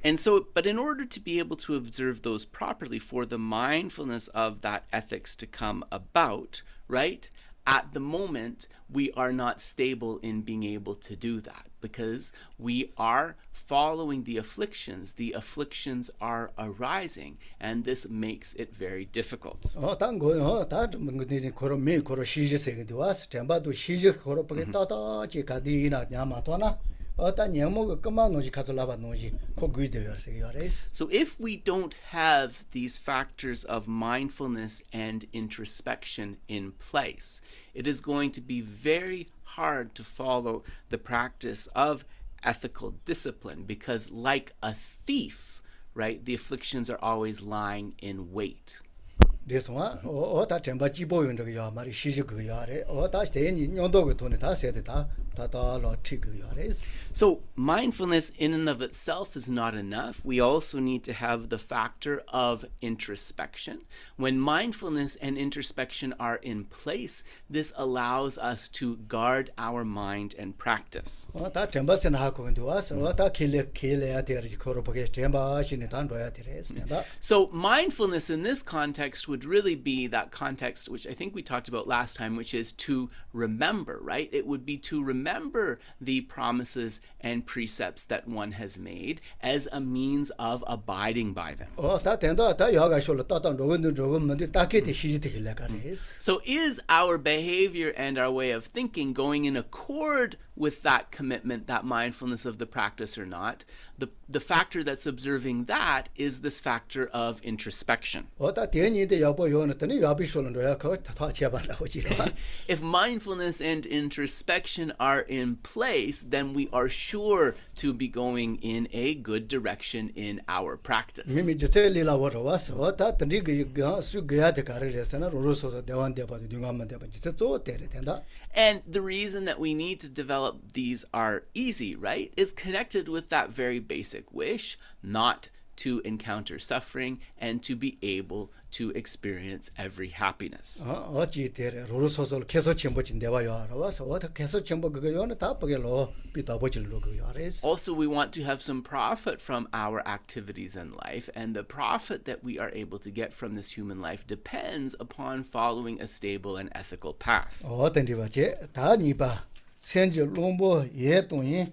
And so, but in order to be able to observe those properly, for the mindfulness of that ethics to come about, right? At the moment, we are not stable in being able to do that because we are following the afflictions. The afflictions are arising, and this makes it very difficult. So if we don't have these factors of mindfulness and introspection in place, it is going to be very hard to follow the practice of ethical discipline because like a thief, right, the afflictions are always lying in wait. This one, so mindfulness in and of itself is not enough. We also need to have the factor of introspection. When mindfulness and introspection are in place, this allows us to guard our mind and practice. So mindfulness in this context would really be that context which I think we talked about last time, which is to remember, right? It would be to remember remember the promises and precepts that one has made as a means of abiding by them. 다 된다 다 여가 쇼로 따다 로건도 로건만데 따게티 시지티길래 가레스. So is our behavior and our way of thinking going in accord with that commitment, that mindfulness of the practice or not? The factor that's observing that is this factor of introspection. 다 대니데 여보 요는더니 여비 쇼는 로야 거 다 제발라고 지금. If mindfulness and introspection are in place, then we are sure to be going in a good direction in our practice. 미미 제텔리라 워러와서 다 던디 그 수게야데 가르레서나 로로소서 대완데 봐도 딩함만 대 봐. 진짜 저 때려 된다. And the reason that we need to develop these are easy, right, is connected with that very basic wish not to encounter suffering and to be able to experience every happiness. 어찌 때려 로로소서 계속 첨부진 대와요 알아와서 어떻게 계속 첨부 그거 요는 다 버게로 비다버질로 그거 알아서. Also, we want to have some profit from our activities in life, and the profit that we are able to get from this human life depends upon following a stable and ethical path. 어떤지 봐지 다 니바 센저 롱보 예동이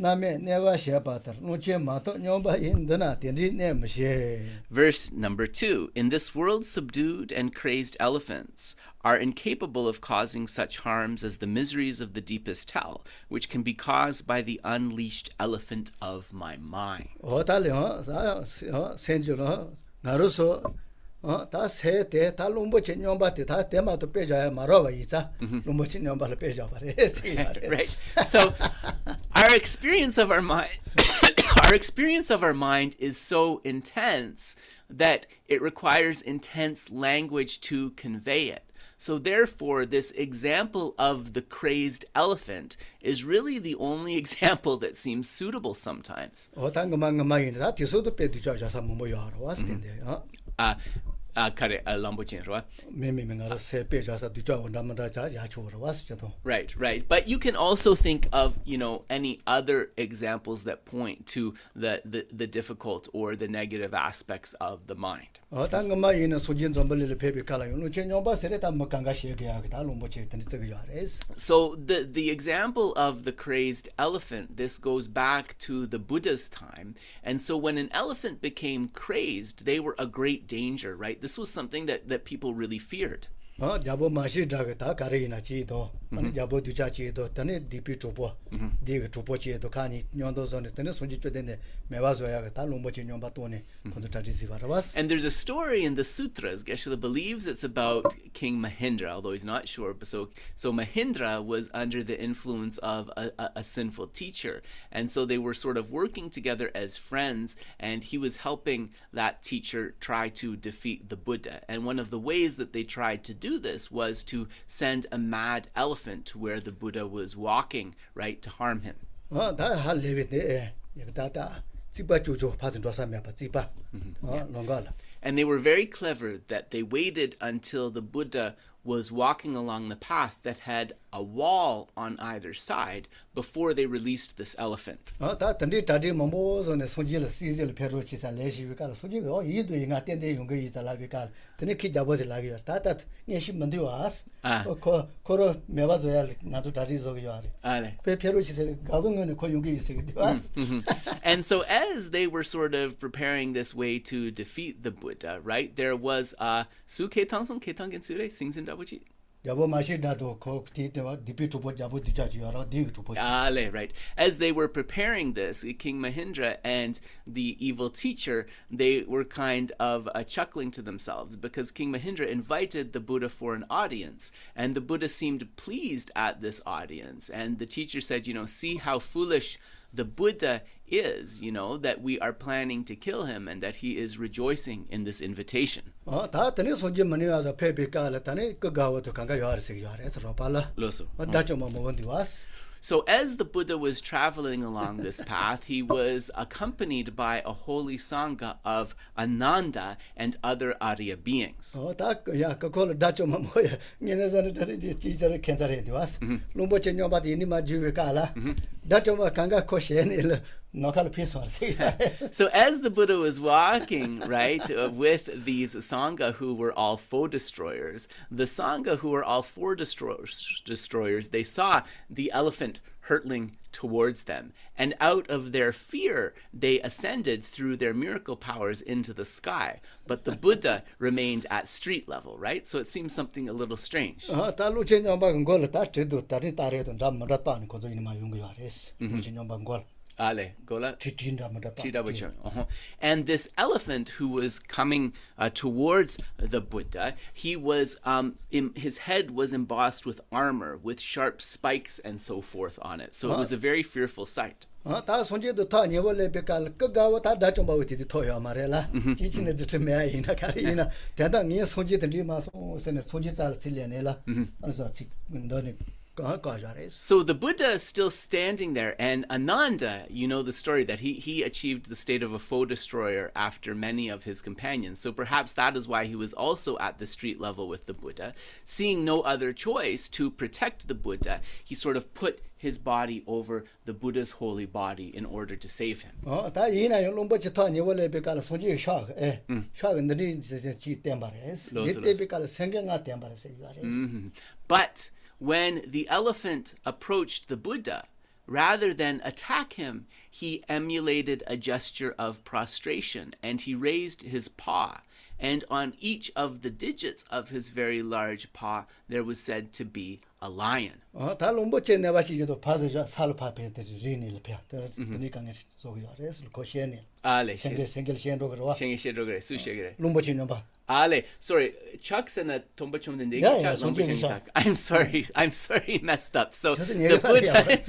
남에 내가 셔바다 노체 마토 녀바 인드나 덴리 네무시. Verse number 2. In this world, subdued and crazed elephants are incapable of causing such harms as the miseries of the deepest hell, which can be caused by the unleashed elephant of my mind. 어달려 센저로 나로서 다 세대 다 롱보체 녀바데 다 대마도 빼줘야 말아봐 이자 롱보체 녀바를 빼줘봐래. Right. So our experience of our mind our experience of our mind is so intense that it requires intense language to convey it. So therefore, this example of the crazed elephant is really the only example that seems suitable sometimes. 다 뒤서도 빼주자서 뭐 여러 왔을 텐데. Right. But you can also think of, any other examples that point to the difficult or the negative aspects of the mind. So the example of the crazed elephant, this goes back to the Buddha's time. And so when an elephant became crazed, they were a great danger, right? This was something that people really feared. 자보 마시 다가 가리나 지도 아니 자보 두자 지도 તને DP ચોપો દીગ ચોપો 지도 가니 녀도 전에 તને 손지 쫓되네 매와줘야 다 롱보치 녀바 또네 콘트라디시 바라바스. And there's a story in the sutras. Geshe believes it's about King Mahindra, although he's not sure. So Mahindra was under the influence of a sinful teacher, and so they were sort of working together as friends, and he was helping that teacher try to defeat the Buddha. And one of the ways that they tried to do this was to send a mad elephant to where the Buddha was walking, right, to harm him. And they were very clever that they waited until the Buddha was walking along the path that had a wall on either side before they released this elephant. And so as they were sort of preparing this way to defeat the Buddha, right, there was Su Ketang Ketang Sure Sings in Dabuchi. Right. As they were preparing this, King Mahindra and the evil teacher, they were kind of chuckling to themselves because King Mahindra invited the Buddha for an audience, and the Buddha seemed pleased at this audience. And the teacher said, see how foolish the Buddha is, that we are planning to kill him and that he is rejoicing in this invitation. So as the Buddha was traveling along this path, he was accompanied by a holy Sangha of Ananda and other Arya beings. Nokal piece or say. So as the Buddha was walking, right, with these Sangha who were all foe destroyers, the Sangha who were all foe destroyers, they saw the elephant hurtling towards them. And out of their fear, they ascended through their miracle powers into the sky. But the Buddha remained at street level, right? So it seems something a little strange. Ale, gola. And this elephant who was coming towards the Buddha, he was his head was embossed with armor, with sharp spikes and so forth on it. So it was a very fearful sight. So the Buddha is still standing there, and Ananda, you know the story that he achieved the state of a foe destroyer after many of his companions. So perhaps that is why he was also at the street level with the Buddha. Seeing no other choice to protect the Buddha, he sort of put his body over the Buddha's holy body in order to save him. But when the elephant approached the Buddha, rather than attack him, he emulated a gesture of prostration, and he raised his paw. And on each of the digits of his very large paw, there was said to be a lion. Ale, sorry, Chuck's and a tombachum the I'm sorry, messed up. So the Buddha,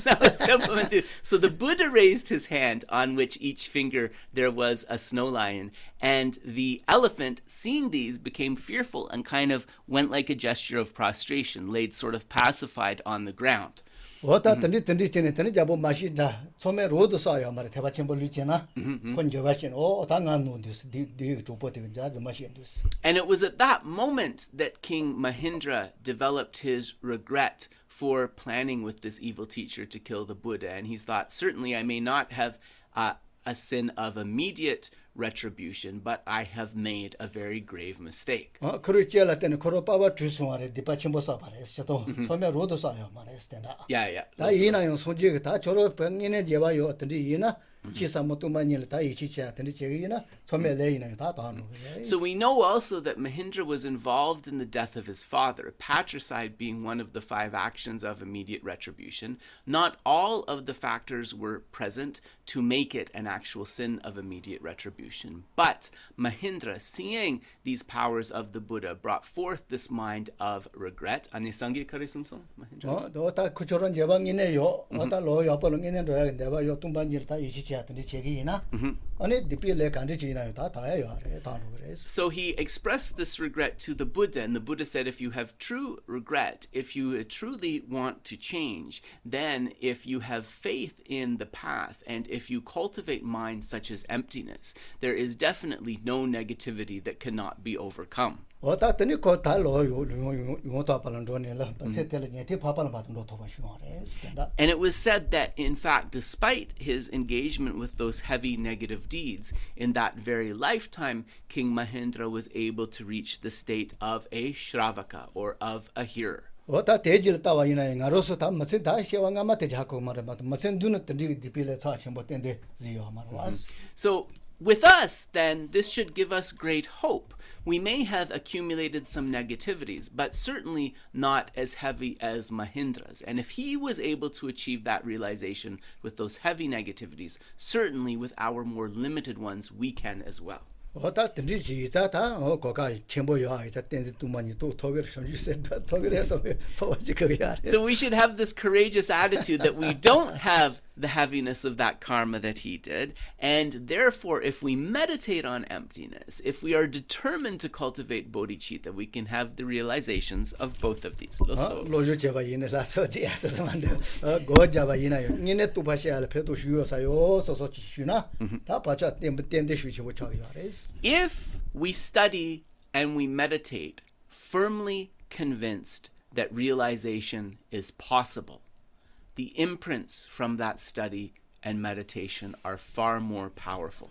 so the Buddha raised his hand on which each finger there was a snow lion, and the elephant, seeing these, became fearful and kind of went like a gesture of prostration, laid sort of pacified on the ground. And it was at that moment that King Mahindra developed his regret for planning with this evil teacher to kill the Buddha. And he thought, certainly I may not have a sin of immediate retribution, but I have made a very grave mistake. Yeah. So we know also that Mahindra was involved in the death of his father, patricide being one of the 5 actions of immediate retribution. Not all of the factors were present to make it an actual sin of immediate retribution. But Mahindra, seeing these powers of the Buddha, brought forth this mind of regret. Anisangi karisumsong, Mahindra? So he expressed this regret to the Buddha, and the Buddha said, if you have true regret, if you truly want to change, then if you have faith in the path, and if you cultivate minds such as emptiness, there is definitely no negativity that cannot be overcome. And it was said that, in fact, despite his engagement with those heavy negative deeds, in that very lifetime, King Mahindra was able to reach the state of a Shravaka, or of a hearer. So with us, then, this should give us great hope. We may have accumulated some negativities, but certainly not as heavy as Mahindra's. And if he was able to achieve that realization with those heavy negativities, certainly with our more limited ones, we can as well. So we should have this courageous attitude that we don't have the heaviness of that karma that he did, and therefore if we meditate on emptiness, if we are determined to cultivate bodhicitta, we can have the realizations of both of these. If we study and we meditate, firmly convinced that realization is possible, the imprints from that study and meditation are far more powerful.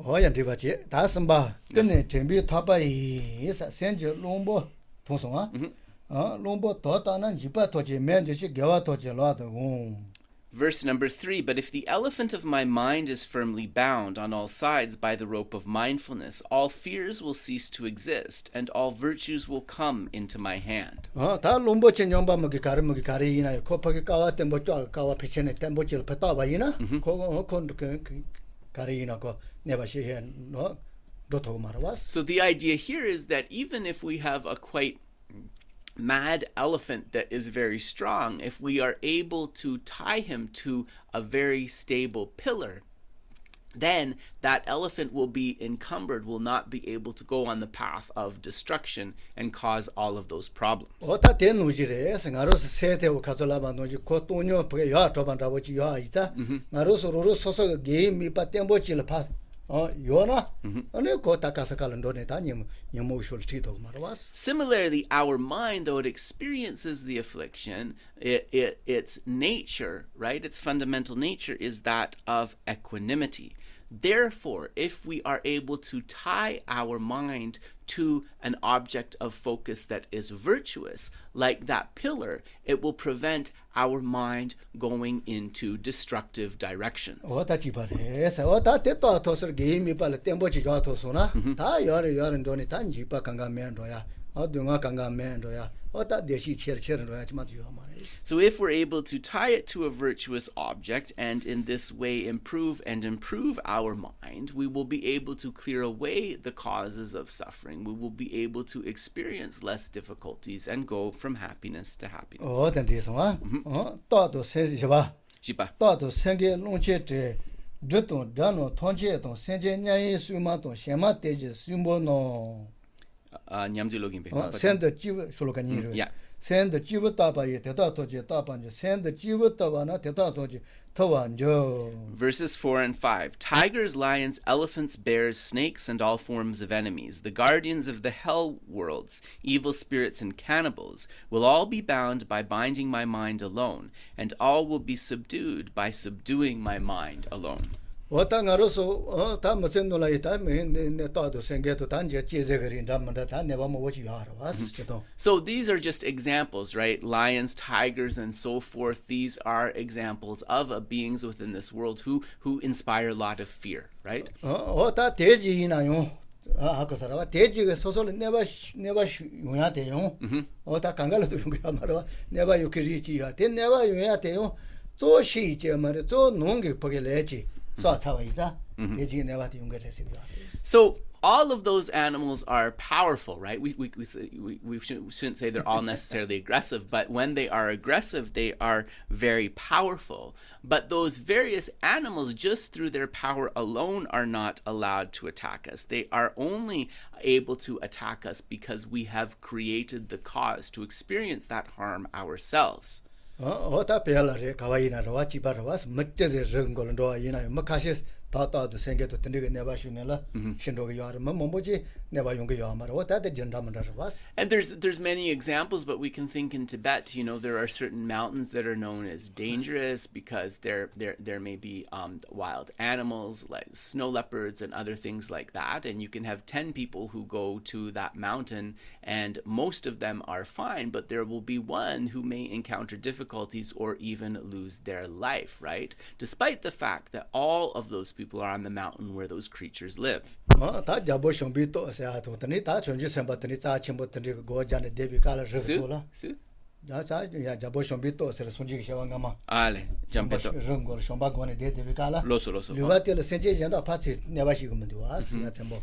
Oyan dibaji, dasamba, gane tembi tabai isa senje lombo tosonga. Lombo totana jipa toji menje gawa toji lada gong. Verse number 3, but if the elephant of my mind is firmly bound on all sides by the rope of mindfulness, all fears will cease to exist, and all virtues will come into my hand. Ta lombo chen yomba mugi kari ina ko pagi kawa tembo chwa kawa pechene tembo chil peta ba ina ko kari ina ko neba shi no doto marwas. So the idea here is that even if we have a quite mad elephant that is very strong, if we are able to tie him to a very stable pillar, then that elephant will be encumbered, will not be able to go on the path of destruction and cause all of those problems. Ota ten ujire ngaro se te o kazola ba noji ko tonyo pre ya to ban rawo ji ya iza ngaro so ro so so ge mi pa tembo chi la pa yona ane ko takasa kalando ne ta nyem nyemo shol chi to marwas. Similarly, our mind, though it experiences the affliction, its nature, right, its fundamental nature is that of equanimity. Therefore, if we are able to tie our mind to an object of focus that is virtuous, like that pillar, it will prevent our mind going into destructive directions. Ota chi pare sa ota te to tosor ge mi pa le tembo chi ga to so na ta yore ndoni tan ji pa kanga men do ya odunga kanga men do ya ota deshi cher do ya chma yo mare. So if we're able to tie it to a virtuous object and in this way improve our mind, we will be able to clear away the causes of suffering. We will be able to experience less difficulties and go from happiness to happiness. Oh, then this one. To to se jiba. Jiba. To to senge longche te juton dano tonche to senje nyai suma to shema teje sumbo no. Nyamji login pe. Send the jiva shulokani ro. Yeah. Send the jiva taba ye te to je tapan send the jiva taba na te to je tawanjo. Verses 4 and 5. Tigers, lions, elephants, bears, snakes, and all forms of enemies, the guardians of the hell worlds, evil spirits and cannibals, will all be bound by binding my mind alone, and all will be subdued by subduing my mind alone. Ota ngaroso ta masen no la ita me ne to senge to tan je cheze garin da manda ta ne ba mo chi yaro was cheto. So these are just examples, right? Lions, tigers, and so forth. These are examples of beings within this world who inspire a lot of fear, right? Ota teji ina yo ko sara teji ge so neba yuya te yo ota kangala to yuga maro neba yukiri chi ya te neba yuya te yo zo shi je mare zo nong ge page leji. So all of those animals are powerful, right? We shouldn't say they're all necessarily aggressive, but when they are aggressive, they are very powerful. But those various animals, just through their power alone, are not allowed to attack us. They are only able to attack us because we have created the cause to experience that harm ourselves. Ota pela re kawaii na rawa chi barawas machze rengol ndo ina makashis ta do senge to tinde ne ba shunela shindo ge yar momboji ne ba yong ge yamar ota de jenda mandar was. And there's many examples, but we can think in Tibet, there are certain mountains that are known as dangerous because there may be wild animals like snow leopards and other things like that, and you can have 10 people who go to that mountain and most of them are fine, but there will be one who may encounter difficulties or even lose their life, right? Despite the fact that all of those people are on the mountain where those creatures live. Ta jabo shombi to se ato tani ta chonji sembatani cha chimbo tani go jane debi kala retola. Ja cha ya jabo shombi to se sunji ke ngama. Ale, jampeto. Rengol shomba gone debi kala. Loso. Luwati le senje jenda pasi neba shi gumdu was ya chembo.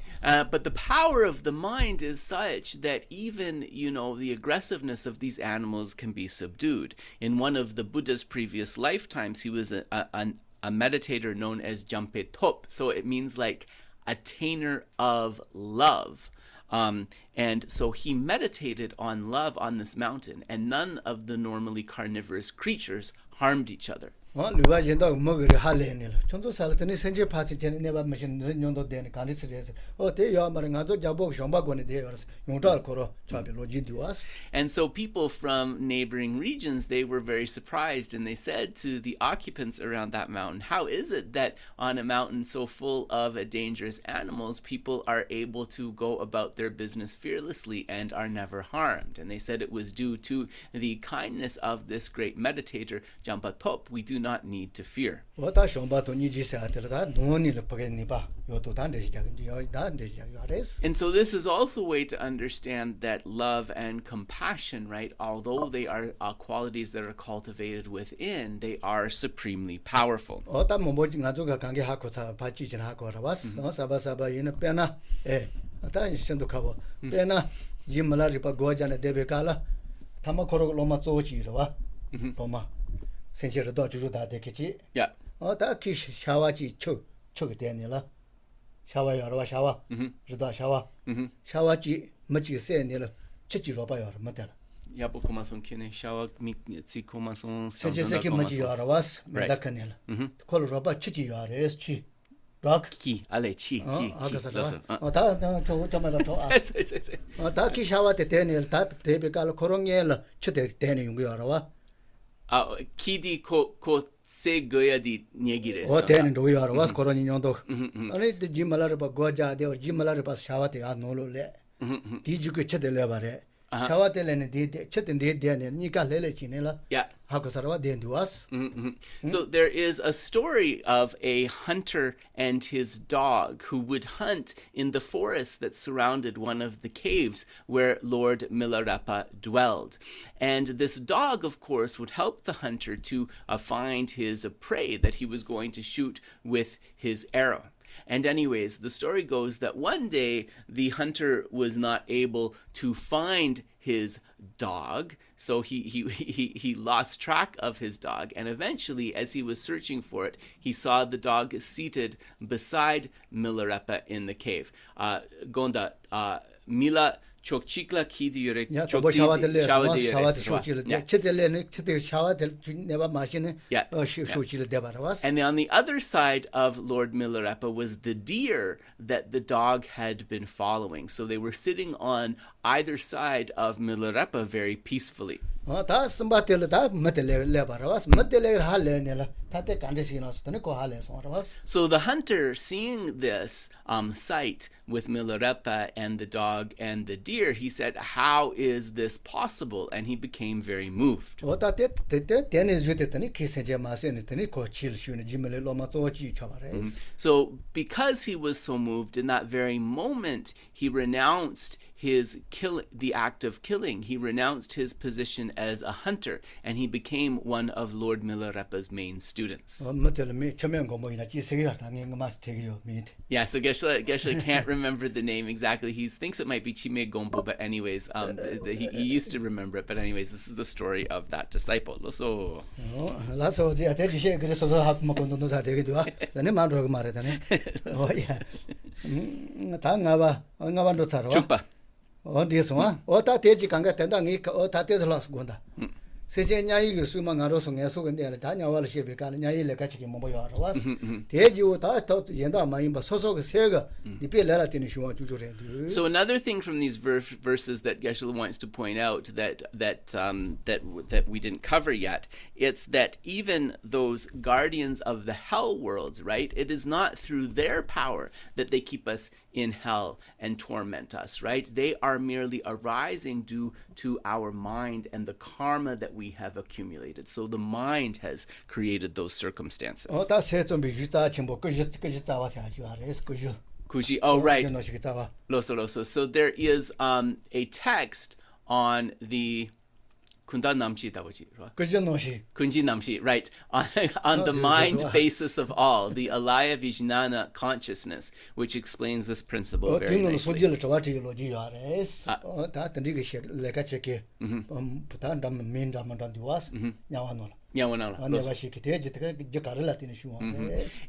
But the power of the mind is such that even, the aggressiveness of these animals can be subdued. In one of the Buddha's previous lifetimes, he was a meditator known as Jampe-top. So it means like attainer of love. And so he meditated on love on this mountain, and none of the normally carnivorous creatures harmed each other. Luba Jenda Mugri Halenil. Chonto Salatani Senji Pati never mentioned Yondo Den Candidates. Oh, they are Marangazo Jabo Shambagoni Dears, Yontal Koro, Chabilogi Duas. And so people from neighboring regions, they were very surprised, and they said to the occupants around that mountain, how is it that on a mountain so full of dangerous animals, people are able to go about their business fearlessly and are never harmed? And they said it was due to the kindness of this great meditator, Jampa Top. We do not need to fear. And so this is also a way to understand that love and compassion, right, although they are qualities that are cultivated within, they are supremely powerful. Yeah. Oh, that kish shawaji chuk Daniela. Shawa Yarwa Shawa, Juda Shawa, Shawaji, Machi Se Nila, Chichi Roba or Matella. Yapo Komason Kine, Shawa Mitsi Komason, Sajaki Machi Arawas, Medakanel. Call Roba Chichi Yares Chi. Rock Ki, Ale Chi, Ki. Oh, Taki Shawa Daniel type, Tebekal Coroniel, Chite Daniel Yarawa. Kidi ko se goya di nyegire. Oh, then do you are was Coronion. Only the Jimalaraba Goja, they were Jimalaraba Shawati Anolo. Did you get the levare? Shawatel and did Chet and did Daniel Nika Lele Chinella. Yeah. Hakosarava then do us. So there is a story of a hunter and his dog who would hunt in the forest that surrounded one of the caves where Lord Milarepa dwelled. And this dog, of course, would help the hunter to find his prey that he was going to shoot with his arrow. And anyways, the story goes that one day the hunter was not able to find his dog, so he lost track of his dog, and eventually, as he was searching for it, he saw the dog seated beside Milarepa in the cave. Gonda Mila Chokchikla Kidiyure And on the other side of Lord Milarepa was the deer that the dog had been following. So they were sitting on either side of Milarepa very peacefully. So the hunter, seeing this sight with Milarepa and the dog and the deer, he said, how is this possible? And he became very moved. So because he was so moved, in that very moment, he renounced the act of killing. He renounced his position as a hunter, and he became one of Lord Milarepa's main students. Yeah, so Geshe can't remember the name exactly. He thinks it might be Chime Gompo, but anyways, he used to remember it. But anyways, this is the story of that disciple. So. Chupa. Oh, this one. Oh, that teji kanga tendang oh, that is lost gunda. Sejanya you sumang arosong yasu and the Tanya wall ship Kalanya Lekachiki Moboya was. Teji thought Yenda Maimba Soso Sega, the P. Latin if you want to do. So another thing from these verses that Geshe wants to point out that we didn't cover yet, it's that even those guardians of the hell worlds, right? It is not through their power that they keep us in hell and torment us, right? They are merely arising due to our mind and the karma that we have accumulated. So the mind has created those circumstances. Oh, that's it. Kuji, oh, right. Loso. So there is a text on the Kundan Namshi Tawachi, right? Kunji Namshi, right? On the mind basis of all, the Alaya Vijnana consciousness, which explains this principle very nicely.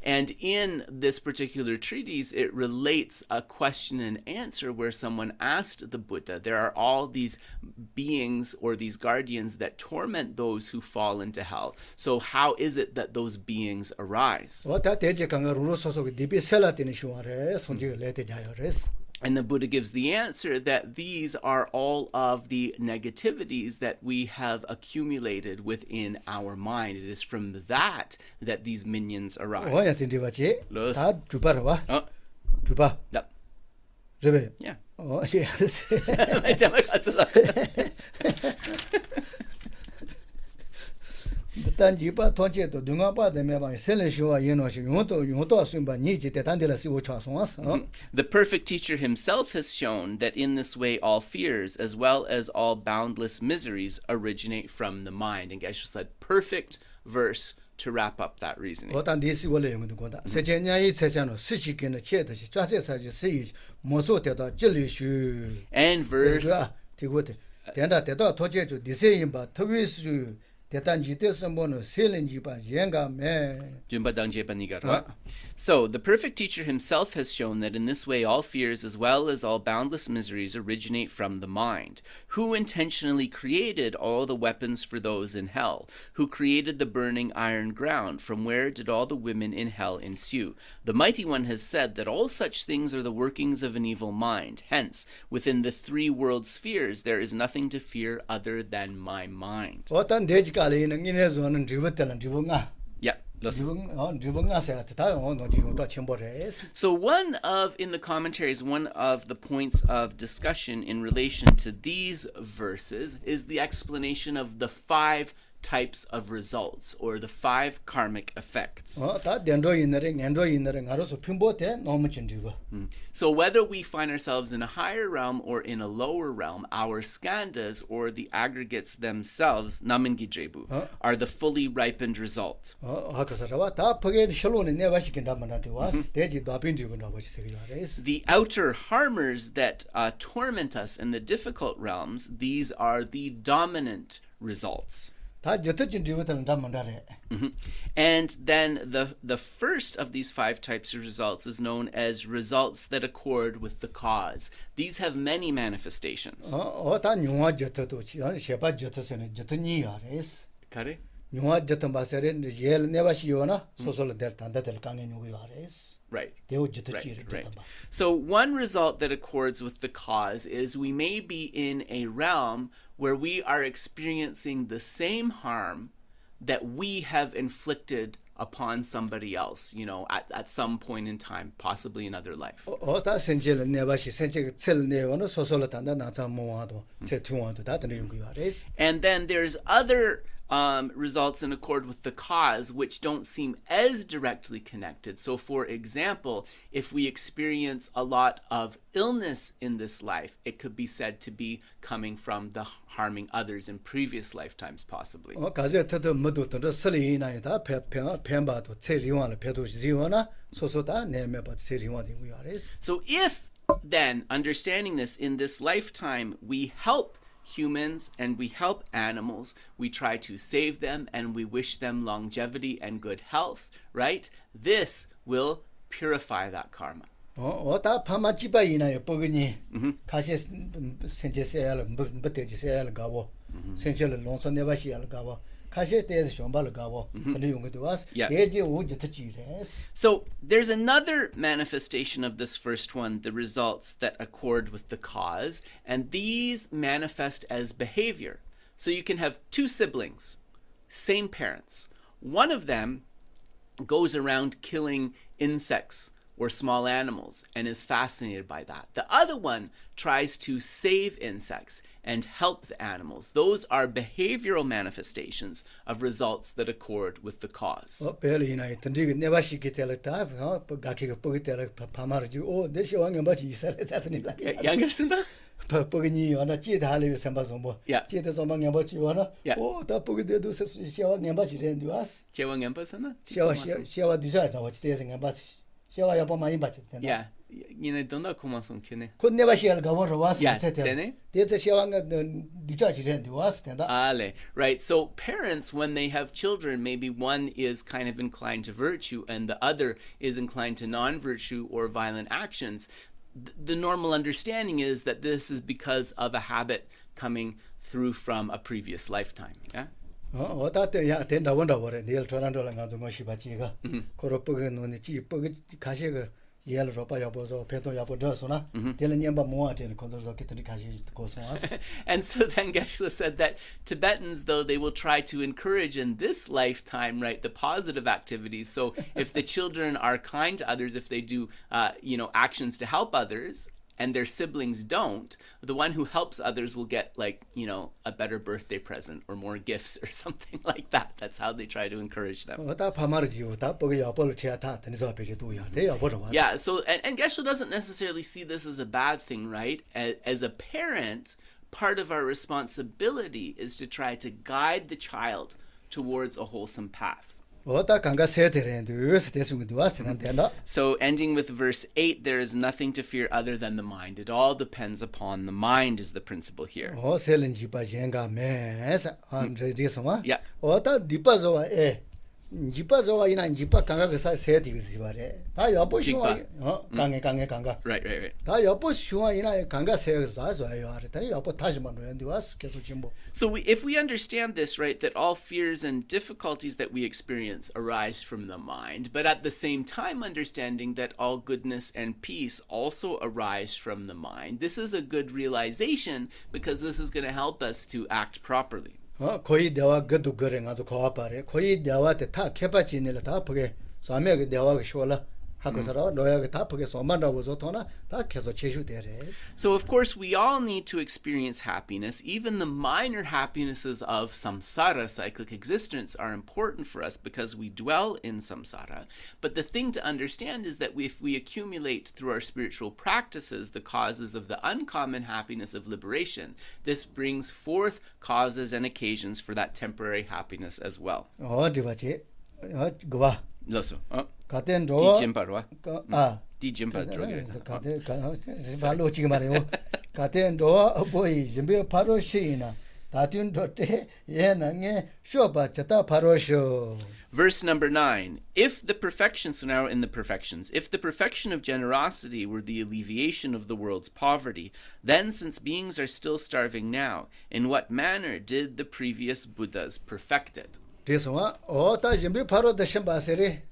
And in this particular treatise, it relates a question and answer where someone asked the Buddha, there are all these beings or these guardians that torment those who fall into hell. So how is it that those beings arise? And the Buddha gives the answer that these are all of the negativities that we have accumulated within our mind. It is from that that these minions arise. Yeah. Oh, yeah. The perfect teacher himself has shown that in this way all fears as well as all boundless miseries originate from the mind. And Geshe said, perfect verse to wrap up that reasoning. And verse So, the perfect teacher himself has shown that in this way all fears as well as all boundless miseries originate from the mind. Who intentionally created all the weapons for those in hell? Who created the burning iron ground? From where did all the women in hell ensue? The Mighty One has said that all such things are the workings of an evil mind. Hence, within the three world spheres, there is nothing to fear other than my mind. Yeah. So in the commentaries, one of the points of discussion in relation to these verses is the explanation of the 5 types of results or the 5 karmic effects. So whether we find ourselves in a higher realm or in a lower realm, our skandhas or the aggregates themselves, are the fully ripened result. The outer harmers that torment us in the difficult realms, these are the dominant results. And then the first of these 5 types of results is known as results that accord with the cause. These have many manifestations. Right. So one result that accords with the cause is we may be in a realm where we are experiencing the same harm that we have inflicted upon somebody else, at some point in time, possibly another life. And then there's other results in accord with the cause which don't seem as directly connected. So for example, if we experience a lot of illness in this life, it could be said to be coming from the harming others in previous lifetimes possibly. So if then, understanding this, in this lifetime we help humans and we help animals, we try to save them and we wish them longevity and good health, right? This will purify that karma. So there's another manifestation of this first one, the results that accord with the cause, and these manifest as behavior. So you can have 2 siblings, same parents. One of them goes around killing insects or small animals and is fascinated by that. The other one tries to save insects and help the animals. Those are behavioral manifestations of results that accord with the cause. Shewa ya pa mai ba che. Yeah. Donda koma son kene. Kun ne ba shel ga wor was Yeah, che te. tene? Te shewa nga dicha chi ren was te da. Ale. Right. So parents, when they have children, maybe one is kind of inclined to virtue and the other is inclined to non-virtue or violent actions. The normal understanding is that this is because of a habit coming through from a previous lifetime. Yeah. 어다 때 야 된다 원다 버래. 내일 전화를 가 좀 것이 받지가. 거로 쁘게 눈이 찌 쁘게 가시가 예를 로빠 여보서 배도 여보 들었으나 되는 년바 모아한테 건설서 기들이 가시 고소하스. And so then Geshe said that Tibetans, though, they will try to encourage in this lifetime, right, the positive activities. So if the children are kind to others, if they do, actions to help others, and their siblings don't, the one who helps others will get a better birthday present or more gifts or something like that. That's how they try to encourage them. 어다 파마르지요. 다 쁘게 여보를 쳐다 되는서 배지 도야. 대 여보로 왔어. Yeah, so and Geshe doesn't necessarily see this as a bad thing, right? As a parent, part of our responsibility is to try to guide the child towards a wholesome path. 어다 강가 세대랜드 대승도 왔을 텐데. So ending with verse 8, there is nothing to fear other than the mind. It all depends upon the mind is the principle here. 셀린지 바jen가 메스 안드레디스마. Yeah. 어다 디파조와 지파조와 이나 지파 강가 그사 세디스 바래. 다 여보 시와 강에 강가. Right. 다 여보 시와 이나 강가 세서 좋아요. 아래 여보 다시만 노는데 왔어 계속 진보. So if we understand this, right, that all fears and difficulties that we experience arise from the mind, but at the same time understanding that all goodness and peace also arise from the mind, this is a good realization because this is going to help us to act properly. 거의 대화 그도 그래 가지고 거와 바래. 거의 대화 때다 개파지니라 다 보게 사매가 대화가 쉬어라. 하고서라 너야가 다 보게 소만라고 좋더나 다 계속 제주되래. So of course we all need to experience happiness. Even the minor happinesses of samsara, cyclic existence, are important for us because we dwell in samsara. But the thing to understand is that if we accumulate through our spiritual practices the causes of the uncommon happiness of liberation, this brings forth causes and occasions for that temporary happiness as well. 어디 봤지? 그봐. Loso. 가텐 로 디짐바 droge. 가텐 발로 지금 말이요. 가텐 로 보이 준비 바로 시이나. 다튠 도테 예나게 쇼바 쳤다 바로 쇼. Verse number 9. If the perfection, so now in the perfections, if the perfection of generosity were the alleviation of the world's poverty, then since beings are still starving now, in what manner did the previous Buddhas perfect it? 대성아 어다 준비 바로 대신 바세리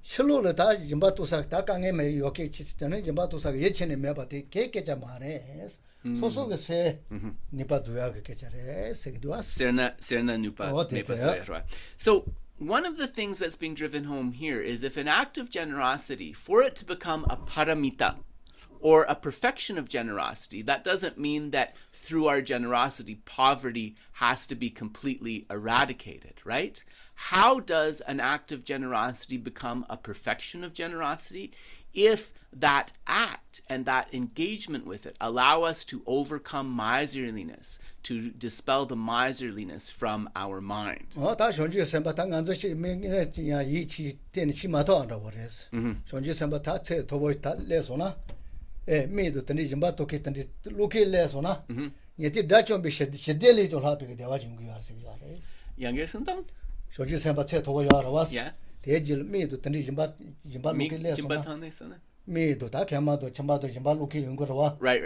실로를 다 준바 도삭 다 강에 매 요게 치스잖아요. 준바 도삭 예체네 매바티 개개자 말해. 소소게 세 니파 주야 개개자래. 세기도아 Serna nupa mepa soyarwa. So one of the things that's being driven home here is if an act of generosity, for it to become a paramita, or a perfection of generosity, that doesn't mean that through our generosity, poverty has to be completely eradicated, right? How does an act of generosity become a perfection of generosity? If that act and that engagement with it allow us to overcome miserliness, to dispel the miserliness from our mind. 다 존재 선바 당 안저시 명이네 야 이치 때는 심마도 안다 버렸어. 존재 선바 다체 도보 다 레소나. 메도 던지 좀 바토케 던지 로케레소나. 예티 다좀 비셰 셰델리 좀 하게 대화 좀 그야서 그야레스. Younger Sundang? 존재 선바 체 도보 야라 왔어. Yeah. 대질 메도 던지 좀 로케레소나. 메도 다 개마도 참마도 좀 로케 연거로 와. Right.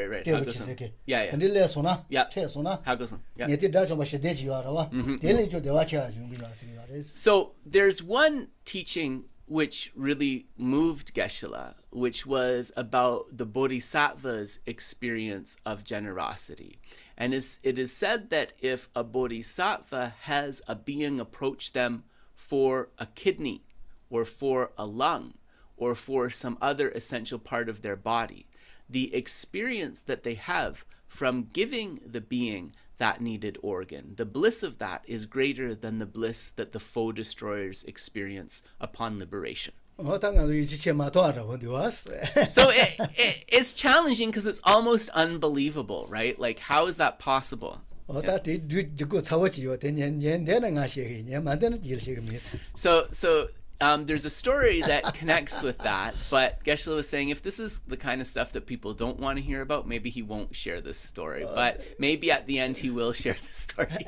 Yeah. 던지 레소나. Yeah. 체소나. Hagosan. Yeah. 예티 다좀 비셰 대지 야라 와. 대리 좀 대화 체 좀 그야서 그야레스. So there's one teaching which really moved Geshe, which was about the Bodhisattva's experience of generosity. And it is said that if a Bodhisattva has a being approach them for a kidney or for a lung or for some other essential part of their body, the experience that they have from giving the being that needed organ, the bliss of that is greater than the bliss that the foe destroyers experience upon liberation. So it's challenging because it's almost unbelievable, right? Like, how is that possible? So there's a story that connects with that, but Geshe was saying if this is the kind of stuff that people don't want to hear about, maybe he won't share this story. But maybe at the end he will share the story.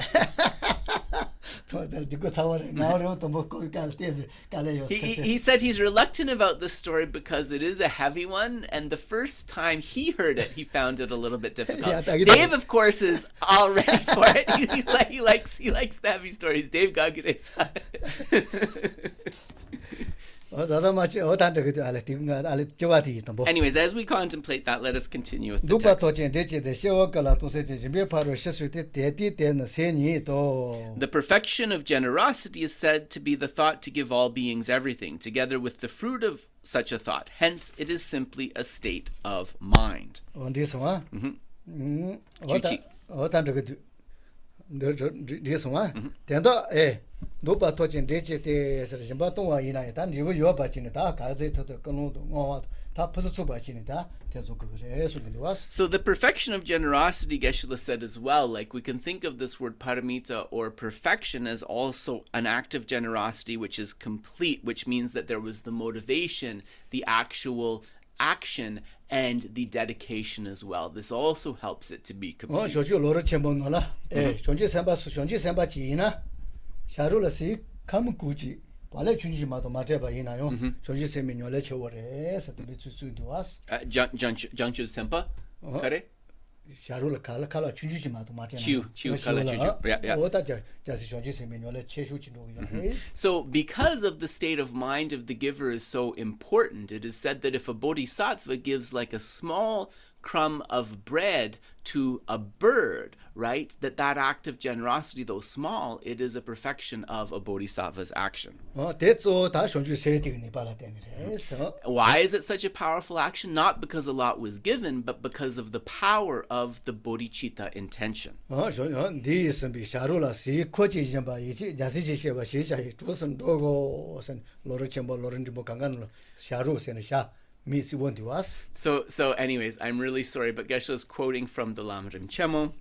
He said he's reluctant about this story because it is a heavy one, and the first time he heard it, he found it a little bit difficult. Dave, of course, is all ready for it. He likes the heavy stories. Dave Gagure-san. Anyways, as we contemplate that, let us continue with the text. The perfection of generosity is said to be the thought to give all beings everything, together with the fruit of such a thought. Hence, it is simply a state of mind. So the perfection of generosity, Geshe said as well, like we can think of this word paramita or perfection as also an act of generosity which is complete, which means that there was the motivation, the actual action, and the dedication as well. This also helps it to be complete. Janchu Sempa? Kare? So because of the state of mind of the giver is so important, it is said that if a bodhisattva gives like a small crumb of bread to a bird, right, that act of generosity, though small, it is a perfection of a bodhisattva's action. Why is it such a powerful action? Not because a lot was given, but because of the power of the bodhicitta intention. So anyways, I'm really sorry, but Geshe-'s quoting from the Lamrim Chemo,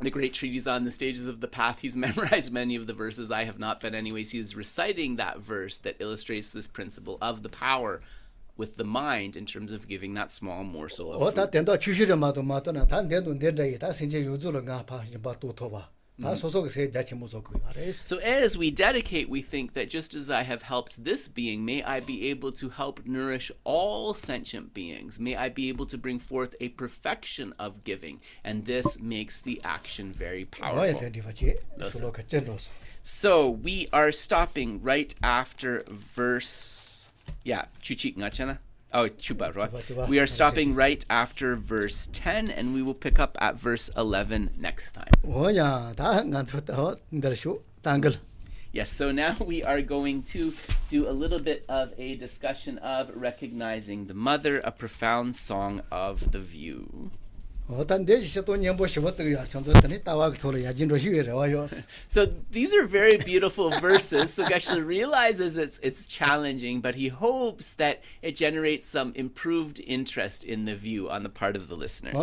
the great treatise on the stages of the path. He's memorized many of the verses. I have not, but anyways, he was reciting that verse that illustrates this principle of the power with the mind in terms of giving that small morsel of food. So as we dedicate, we think that just as I have helped this being, may I be able to help nourish all sentient beings. May I be able to bring forth a perfection of giving. And this makes the action very powerful. So we are stopping right after verse... Yeah, Chuchik Ngachana. Oh, Chupa, right? We are stopping right after verse 10, and we will pick up at verse 11 next time. Yes, so now we are going to do a little bit of a discussion of recognizing the mother, a profound song of the view. So these are very beautiful verses. So Geshe realizes it's challenging, but he hopes that it generates some improved interest in the view on the part of the listeners.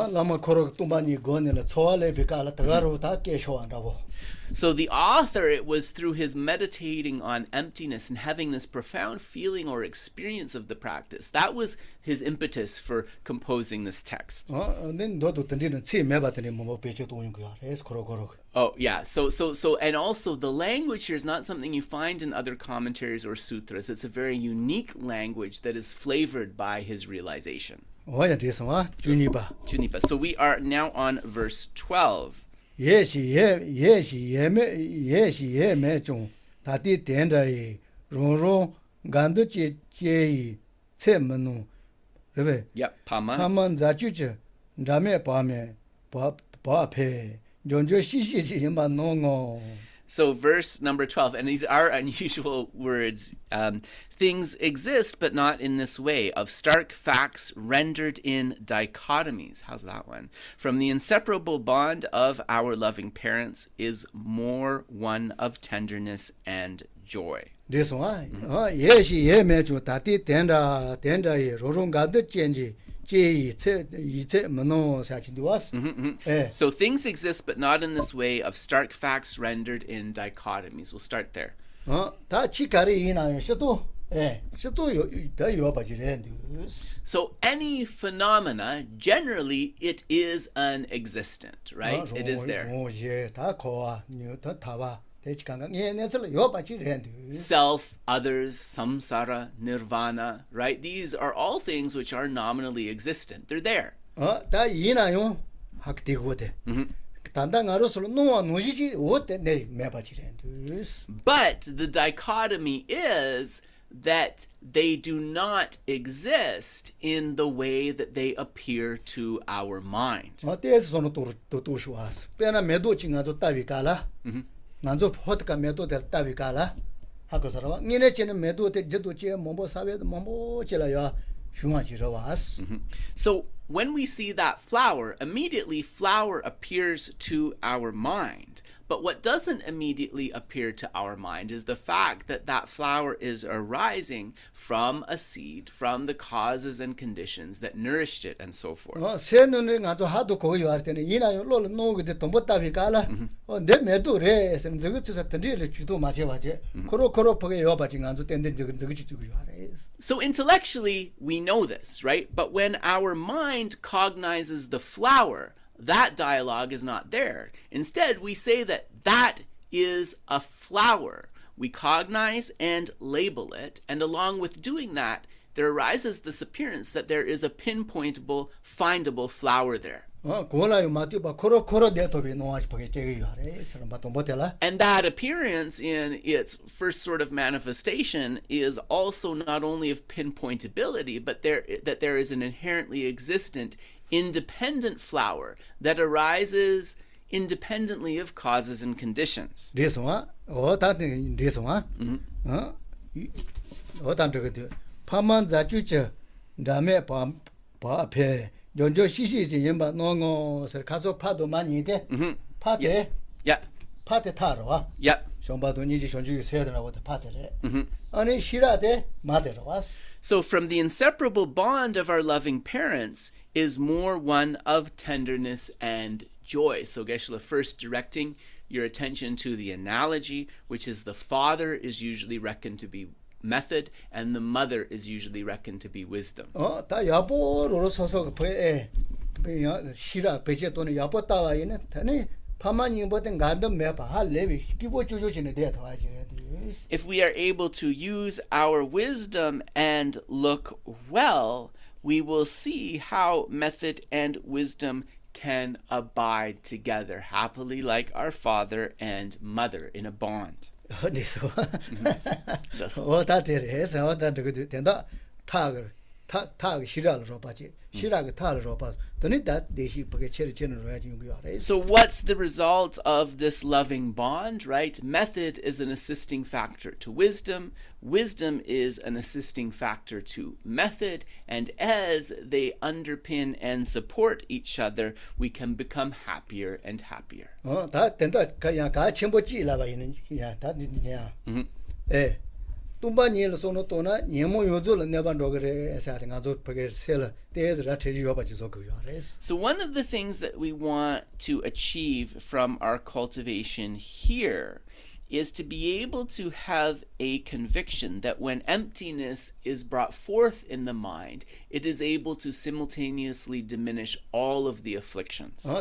So the author, it was through his meditating on emptiness and having this profound feeling or experience of the practice. That was his impetus for composing this text. Oh yeah, so and also the language here is not something you find in other commentaries or sutras. It's a very unique language that is flavored by his realization. Junipa. So we are now on verse 12. Yep, So verse number 12, and these are unusual words. Things exist, but not in this way, of stark facts rendered in dichotomies. How's that one? From the inseparable bond of our loving parents is more one of tenderness and joy. This one? So things exist, but not in this way, of stark facts rendered in dichotomies. We'll start there. 다 치카리 이나 시도 시도 더 요바지래. So any phenomena, generally, it is an existent, right? It is there. 예, 다 거와 더 타와 대치강강 예내서 요바지래. Self, others, samsara, nirvana, right? These are all things which are nominally existent. They're there. 다 이나요 학대고대. 단단하로서 노와 노지지 어때 내 매바지래. But the dichotomy is that they do not exist in the way that they appear to our mind. 어때서 손을 또 쇼아스. 빼나 매도 징아도 따위가라. 난조 포트가 매도 될 따위가라. 하고서라. 니네 지는 매도 될 제도 제 뭐뭐 사회도 뭐뭐 지라야 흉아지러 와스. So when we see that flower, immediately flower appears to our mind. But what doesn't immediately appear to our mind is the fact that that flower is arising from a seed, from the causes and conditions that nourished it, and so forth. 세눈에 가서 하도 거기 할 때는 이나요 롤 노게 돈 따위 가라. 내 매도래. 선 저거 저서 던지를 주도 마셔봐지. 코로 보게 요바지 간서 땐데 저거 주고 요하래. So intellectually, we know this, right? But when our mind cognizes the flower, that dialogue is not there. Instead, we say that that is a flower. We cognize and label it, and along with doing that, there arises this appearance that there is a pinpointable, findable flower there. 고라요 마티바 코로 내 도비 노아지 보게 제기 요하래. 사람 바도 못해라. And that appearance in its first sort of manifestation is also not only of pinpointability, but that there is an inherently existent independent flower that arises independently of causes and conditions. 레송아 다든 레송아 저거 파만 자주저 다음에 바 앞에 연저 시시지 연바 노노서 가서 파도 많이 돼. 파대 Yeah. 파대 타러 와. Yep. 정바도 니지 전주 세더라고 파대래. 아니 시라대 마대로 왔어. So from the inseparable bond of our loving parents is more one of tenderness and joy. So Geshe, first directing your attention to the analogy, which is the father is usually reckoned to be method and the mother is usually reckoned to be wisdom. 다 야보로 서서 배 시라 배제 또는 야보 따와 있는 다네 파만이 뭐든 간도 매봐 할 레비 기보 주주지는 돼 도와지. If we are able to use our wisdom and look well, we will see how method and wisdom can abide together happily like our father and mother in a bond. 어디서 다 데려서 어다 되게 된다 타그 시라로 봐지 시라가 타로 봐 더니 다 대시 보게 체르체는 로야지 용기하래. So what's the result of this loving bond, right? Method is an assisting factor to wisdom. Wisdom is an assisting factor to method. And as they underpin and support each other, we can become happier and happier. 다 된다 그냥 가 첨부지 라바 있는 다 니냐. tumbanil sono tona nyemo yozul neban rogre sating azo page sel tez ratheji yobaji so gyares. So one of the things that we want to achieve from our cultivation here is to be able to have a conviction that when emptiness is brought forth in the mind, it is able to simultaneously diminish all of the afflictions. So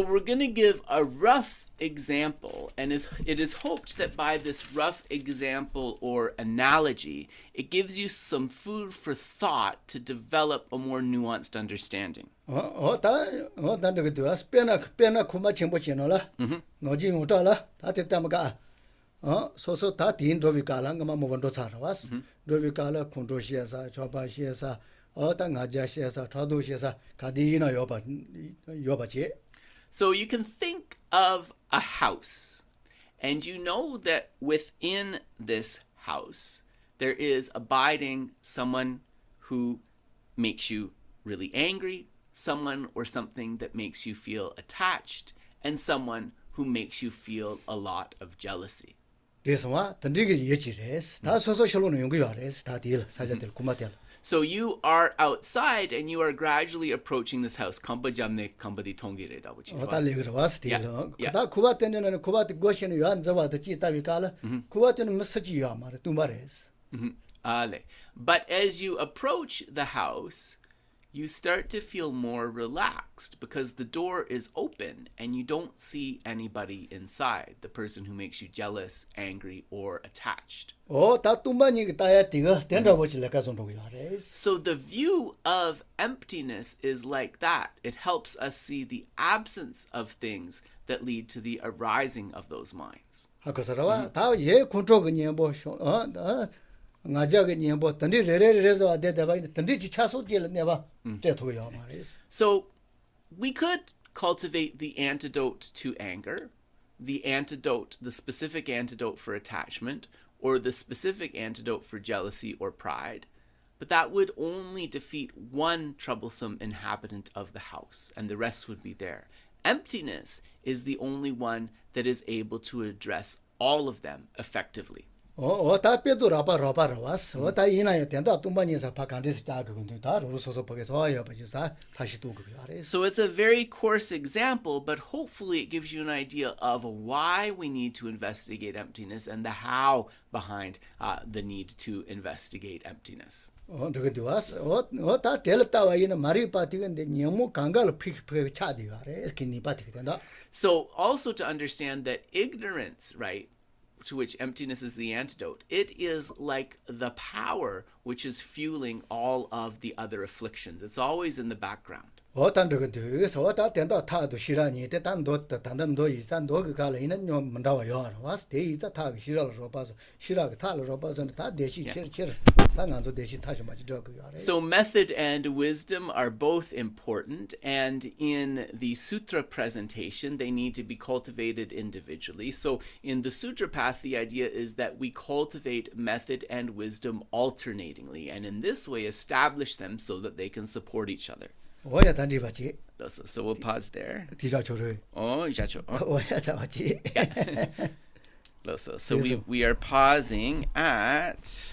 we're going to give a rough example, and it is hoped that by this rough example or analogy, it gives you some food for thought to develop a more nuanced understanding. pena kuma chimbo chinola noji utala tate tamga so ta tin do vikala ngama mo bondo sarwas do vikala khundo shiasa choba shiasa ta ngaja shiasa thado shiasa kadina yoba che. So you can think of a house, and you know that within this house there is abiding someone who makes you really angry, someone or something that makes you feel attached, and someone who makes you feel a lot of jealousy. 그래서 던지기 예지레스 다 소소셜로는 연구하레스 다 딜 사자들 구마텔. So you are outside and you are gradually approaching this house. Kambajamne kambadi tongireda, which is 달리 그러와스 딜. Yeah. 그다 쿠바테는 쿠바테 고시는 요한 저와도 지다비깔. 쿠바테는 무스지야 말아 두마레스. Ale. But as you approach the house, you start to feel more relaxed because the door is open and you don't see anybody inside, the person who makes you jealous, angry, or attached. 다 뚜만이 따야 띠가 된다보실래까 좀도야레스. So the view of emptiness is like that. It helps us see the absence of things that lead to the arising of those minds. 하고서라 다예 컨트롤이 뭐 ngajaga nyembo tandi rererezo adeda ba tandi chichaso jel neba tethoya mares. So we could cultivate the antidote to anger, the specific antidote for attachment, or the specific antidote for jealousy or pride, but that would only defeat one troublesome inhabitant of the house, and the rest would be there. Emptiness is the only one that is able to address all of them effectively. 다 빼도 라바라바라와스. 다 이나야 된다 뚱반이서 바칸디스 다그군도 다 로소소 보게서 와야 버지사 다시 또 그거 알아요. So it's a very coarse example, but hopefully it gives you an idea of why we need to investigate emptiness and the how behind the need to investigate emptiness. 저거 diwas. 다 델타 와이는 마리 파티근데 너무 강가를 피피 차디가 알아요. 기니 파티 된다. So also to understand that ignorance, right, to which emptiness is the antidote, it is like the power which is fueling all of the other afflictions. It's always in the background. 어떤데서 다 된다 타도 시라니 대단도 단단도 이산도 그 갈이는 좀 문다와요. 와스 대이자 타기 시라로 봐서 시라가 타로 봐서 다 대시 치르 당한도 대시 타지 마지 저거 알아요. So method and wisdom are both important, and in the sutra presentation they need to be cultivated individually. So in the sutra path the idea is that we cultivate method and wisdom alternatingly, and in this way establish them so that they can support each other. 오야 단지 봤지. So we'll pause there. 디자초를. 이자초. 오야 잡았지. So we are pausing at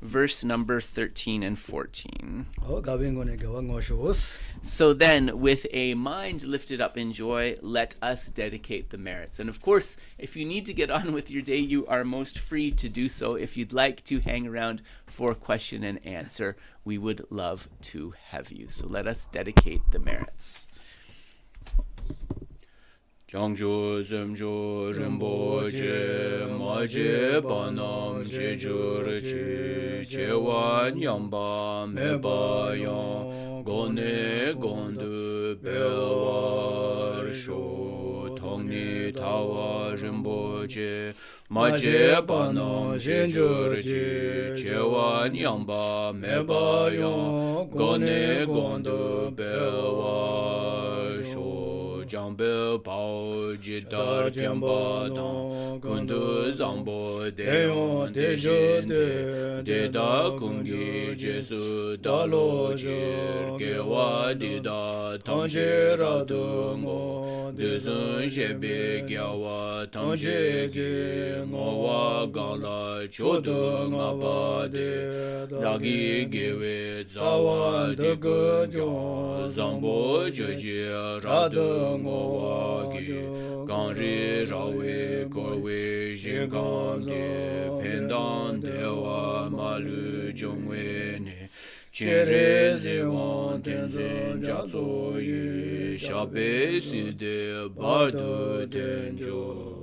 verse number 13 and 14. So then, with a mind lifted up in joy, let us dedicate the merits. And of course, if you need to get on with your day, you are most free to do so. If you'd like to hang around for question and answer, we would love to have you. So let us dedicate the merits. Changkya Rölpai Dorjé maje banam jejurchi chewa nyamba mebayan gone gondu belwar sho tongni tawa rinpoche maje banam jejurchi chewa nyamba mebayan gone gondu belwar sho Jambe Pao Jidar Kemba Dang Kundu Zambo Deyon Dejinde Deda Kungi Jesu Dalo Jir Gewa Dida Tangje Radungo Dezun Shebe Gyawa Tangje Ge Ngowa Gala Chodo Ngabade Ragi Gewe Zawa Degu Jong Zambo Jeje Radungo Ganri rawe korwe jingande pendan dewa malu jongwe ne chere zewan tenzo jatso yu shabe side bardo tenjo.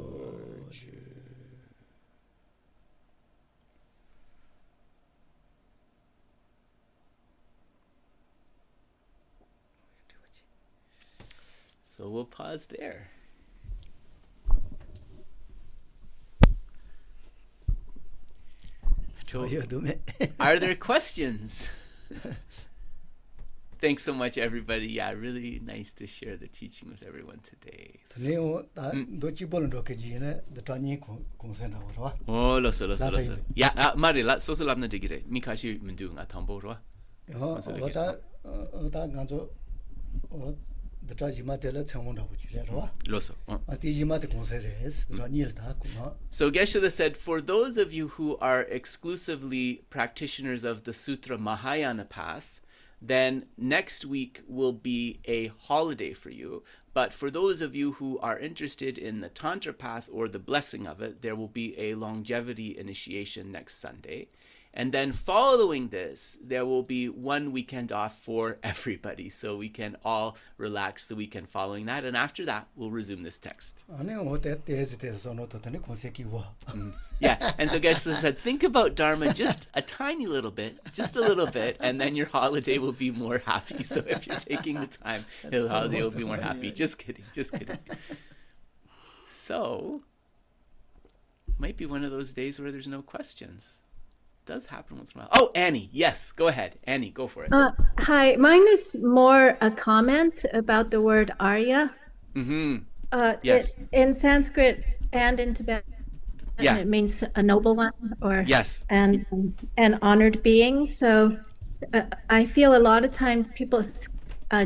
So we'll pause there. Are there questions? Thanks so much, everybody. Yeah, really nice to share the teaching with everyone today. Loso. Yeah, Marila, so labna digire. Mikashi mundu nga tambo roa. the Trajimate Tonda, which is Loso. Atijimate Conceres, Ranilda, So Geshe said, for those of you who are exclusively practitioners of the Sutra Mahāyāna path, then next week will be a holiday for you. But for those of you who are interested in the Tantra path or the blessing of it, there will be a longevity initiation next Sunday. And then following this, there will be one weekend off for everybody, so we can all relax the weekend following that. And after that, we'll resume this text. Yeah, and so Geshe said, think about Dharma just a tiny little bit, and then your holiday will be more happy. So if you're taking the time, your holiday will be more happy. Just kidding. So, might be one of those days where there's no questions. Does happen once in a while. Oh, Annie, yes, go ahead. Annie, go for it. Hi, mine is more a comment about the word Arya. Yes. In Sanskrit and in Tibetan, it means a noble one or and honored being. So I feel a lot of times people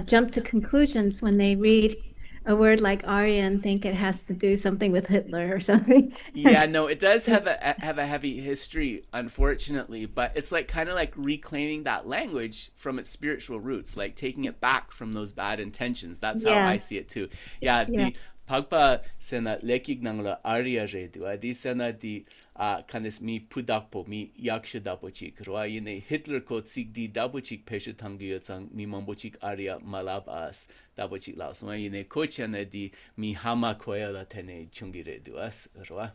jump to conclusions when they read a word like Arya and think it has to do something with Hitler or something. Yeah, no, it does have a heavy history, unfortunately, but it's like kind of like reclaiming that language from its spiritual roots, like taking it back from those bad intentions. That's how I see it too. Yeah, the Pagpa sena lekig nangla Arya redua, di sena di kanes mi pudakpo mi yaksha dapochik roa yine Hitler ko tsik di dapochik pesha tangyutsang mi mambochik Arya malabas dapochik laos ma yine kochana di mi hama koya la tene chungi reduas roa.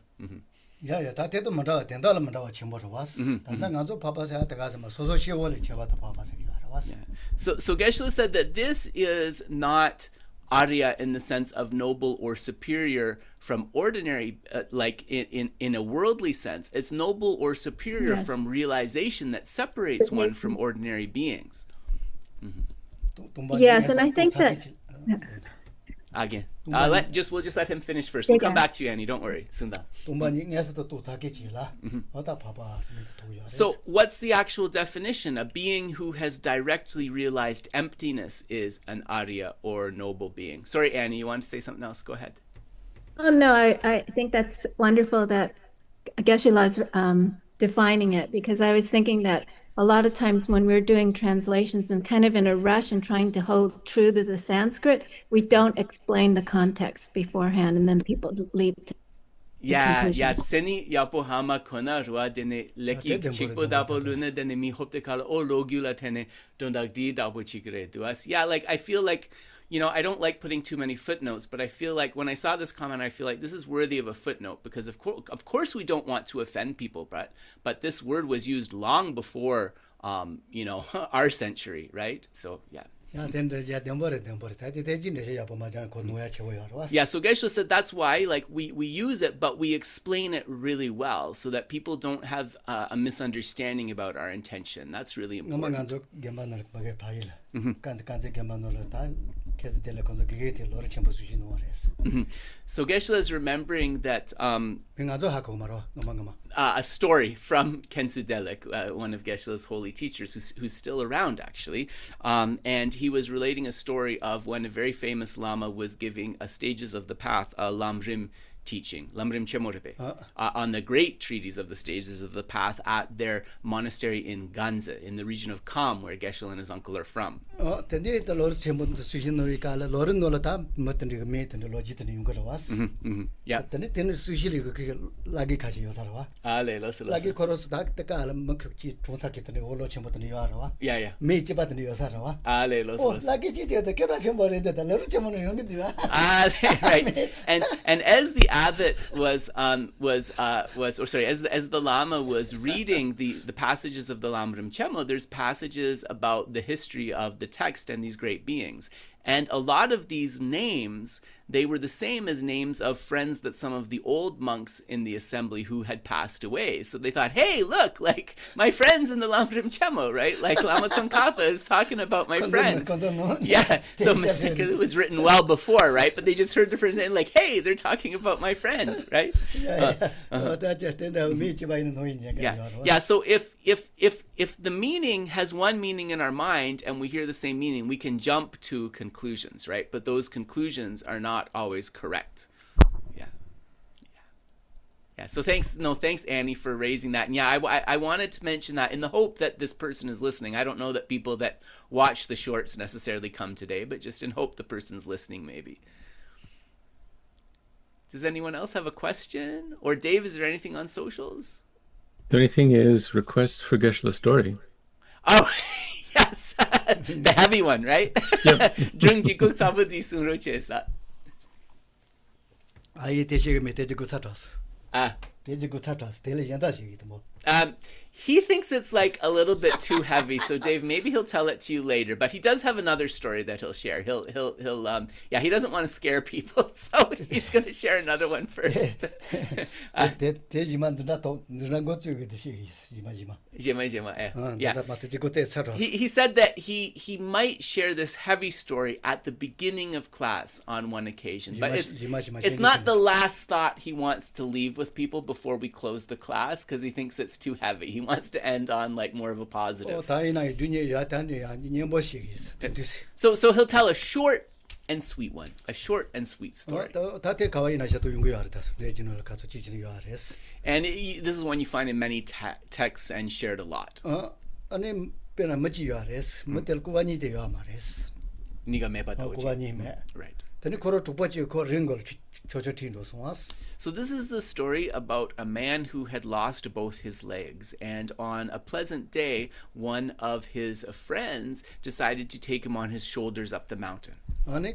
Yeah, that did the Mara, Dendala Mara, Chimbo was. And then Nazo Papa said the Gazama, so she will cheva the Papa was. So Geshe said that this is not Arya in the sense of noble or superior from ordinary, like in a worldly sense. It's noble or superior from realization that separates one from ordinary beings. Yes, and I think that... Again, we'll just let him finish first. We'll come back to you, Annie. Don't worry, Sunda. So, what's the actual definition? A being who has directly realized emptiness is an Arya or noble being. Sorry, Annie, you want to say something else? Go ahead. Oh no, I think that's wonderful that Geshe-la's defining it, because I was thinking that a lot of times when we're doing translations and kind of in a rush and trying to hold true to the Sanskrit, we don't explain the context beforehand, and then people leave to Seni yapo hama kona ruwa dene leki chikpo dapo luna dene mi hopte kala o logula tene dondak di dapo chikre duas. Yeah, like I feel like, you know, I don't like putting too many footnotes, but I feel like when I saw this comment, I feel like this is worthy of a footnote, because of course we don't want to offend people, but this word was used long before, you know, our century, right? So, yeah. Yeah, so Geshe said that's why, like, we use it, but we explain it really well so that people don't have a misunderstanding about our intention. That's really important. So Geshe is remembering that a story from Khensu Delek, one of Geshe's holy teachers, who's still around actually, and he was relating a story of when a very famous Lama was giving a stages of the path, a Lamrim teaching, Lamrim Chemorepe, on the great treatise of the stages of the path at their monastery in Ganze, in the region of Kham, where Geshe and his uncle are from. Yeah. Right. And as the abbot as the Lama was reading the passages of the Lamrim Chemo, there's passages about the history of the text and these great beings. And a lot of these names they were the same as names of friends that some of the old monks in the assembly who had passed away. So they thought, hey, look, like my friends in the Lamrim Chemo, right? Like Lama Tsongkhapa is talking about my friends. Yeah, so it was written well before, right? But they just heard the first name, like, hey, they're talking about my friend, right? Yeah. So if the meaning has one meaning in our mind and we hear the same meaning, we can jump to conclusions, right? But those conclusions are not always correct. Yeah. So thanks, Annie, for raising that. And yeah, I wanted to mention that in the hope that this person is listening. I don't know that people that watch the shorts necessarily come today, but just in hope the person's listening, maybe. Does anyone else have a question? Or Dave, is there anything on socials? The only thing is requests for Geshe story. Oh, yes. The heavy one, right? Yep. He thinks it's like a little bit too heavy, so Dave, maybe he'll tell it to you later. But he does have another story that he'll share. He'll he doesn't want to scare people, so he's going to share another one first. He said that he might share this heavy story at the beginning of class on one occasion, but it's not the last thought he wants to leave with people before we close the class, because he thinks it's too heavy. He wants to end on like more of a positive. So he'll tell a short and sweet one, a short and sweet story. And this is one you find in many texts and shared a lot. Right. So this is the story about a man who had lost both his legs, and on a pleasant day, one of his friends decided to take him on his shoulders up the mountain. And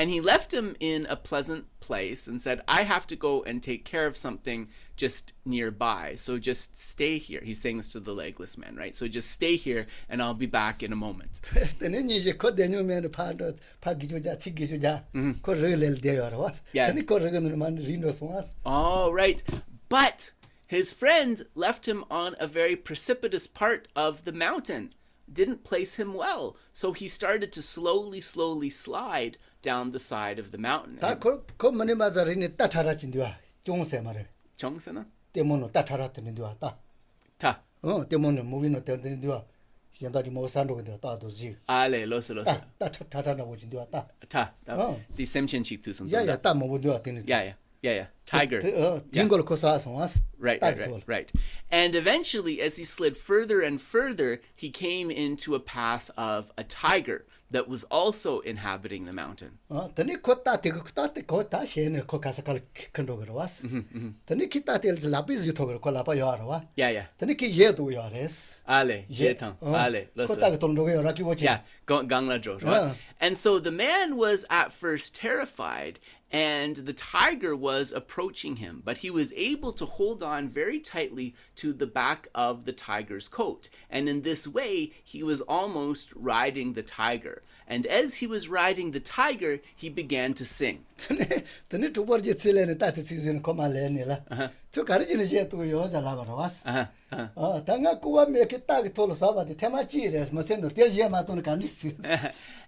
he left him in a pleasant place and said, I have to go and take care of something just nearby, so just stay here. He's saying this to the legless man, right? So just stay here and I'll be back in a moment. Oh, right. But his friend left him on a very precipitous part of the mountain, didn't place him well, so he started to slowly slide down the side of the mountain. Chongsana? Ta. Ale, losa. Ta. The semchen chik tu sum. Yeah. Tiger. Right. And eventually, as he slid further and further, he came into a path of a tiger that was also inhabiting the mountain. Yeah. Ale, jetang. Ale, losa. Yeah, gangla jo. And so the man was at first terrified, and the tiger was approaching him, but he was able to hold on very tightly to the back of the tiger's coat. And in this way, he was almost riding the tiger. And as he was riding the tiger, he began to sing.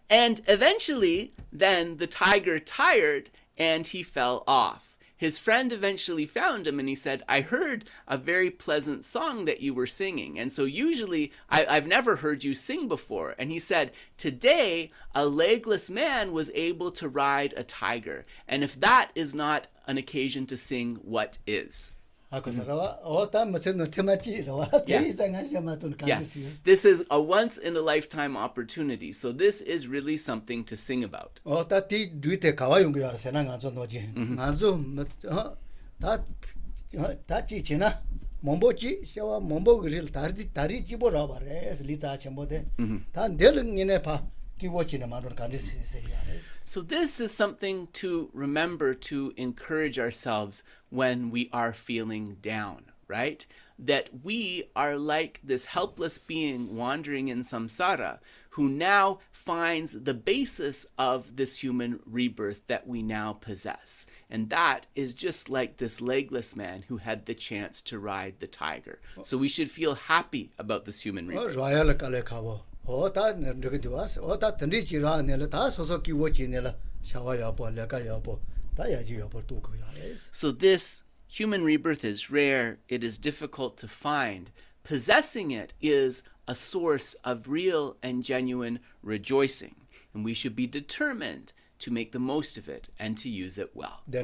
And eventually, then the tiger tired and he fell off. His friend eventually found him and he said, I heard a very pleasant song that you were singing. And so usually I've never heard you sing before. And he said, today a legless man was able to ride a tiger. And if that is not an occasion to sing, what is? Yeah. This is a once in a lifetime opportunity, so this is really something to sing about. So this is something to remember, to encourage ourselves when we are feeling down, right? that we are like this helpless being wandering in samsara who now finds the basis of this human rebirth that we now possess. And that is just like this legless man who had the chance to ride the tiger. So we should feel happy about this human rebirth. So this human rebirth is rare, it is difficult to find. Possessing it is a source of real and genuine rejoicing, and we should be determined to make the most of it and to use it well. To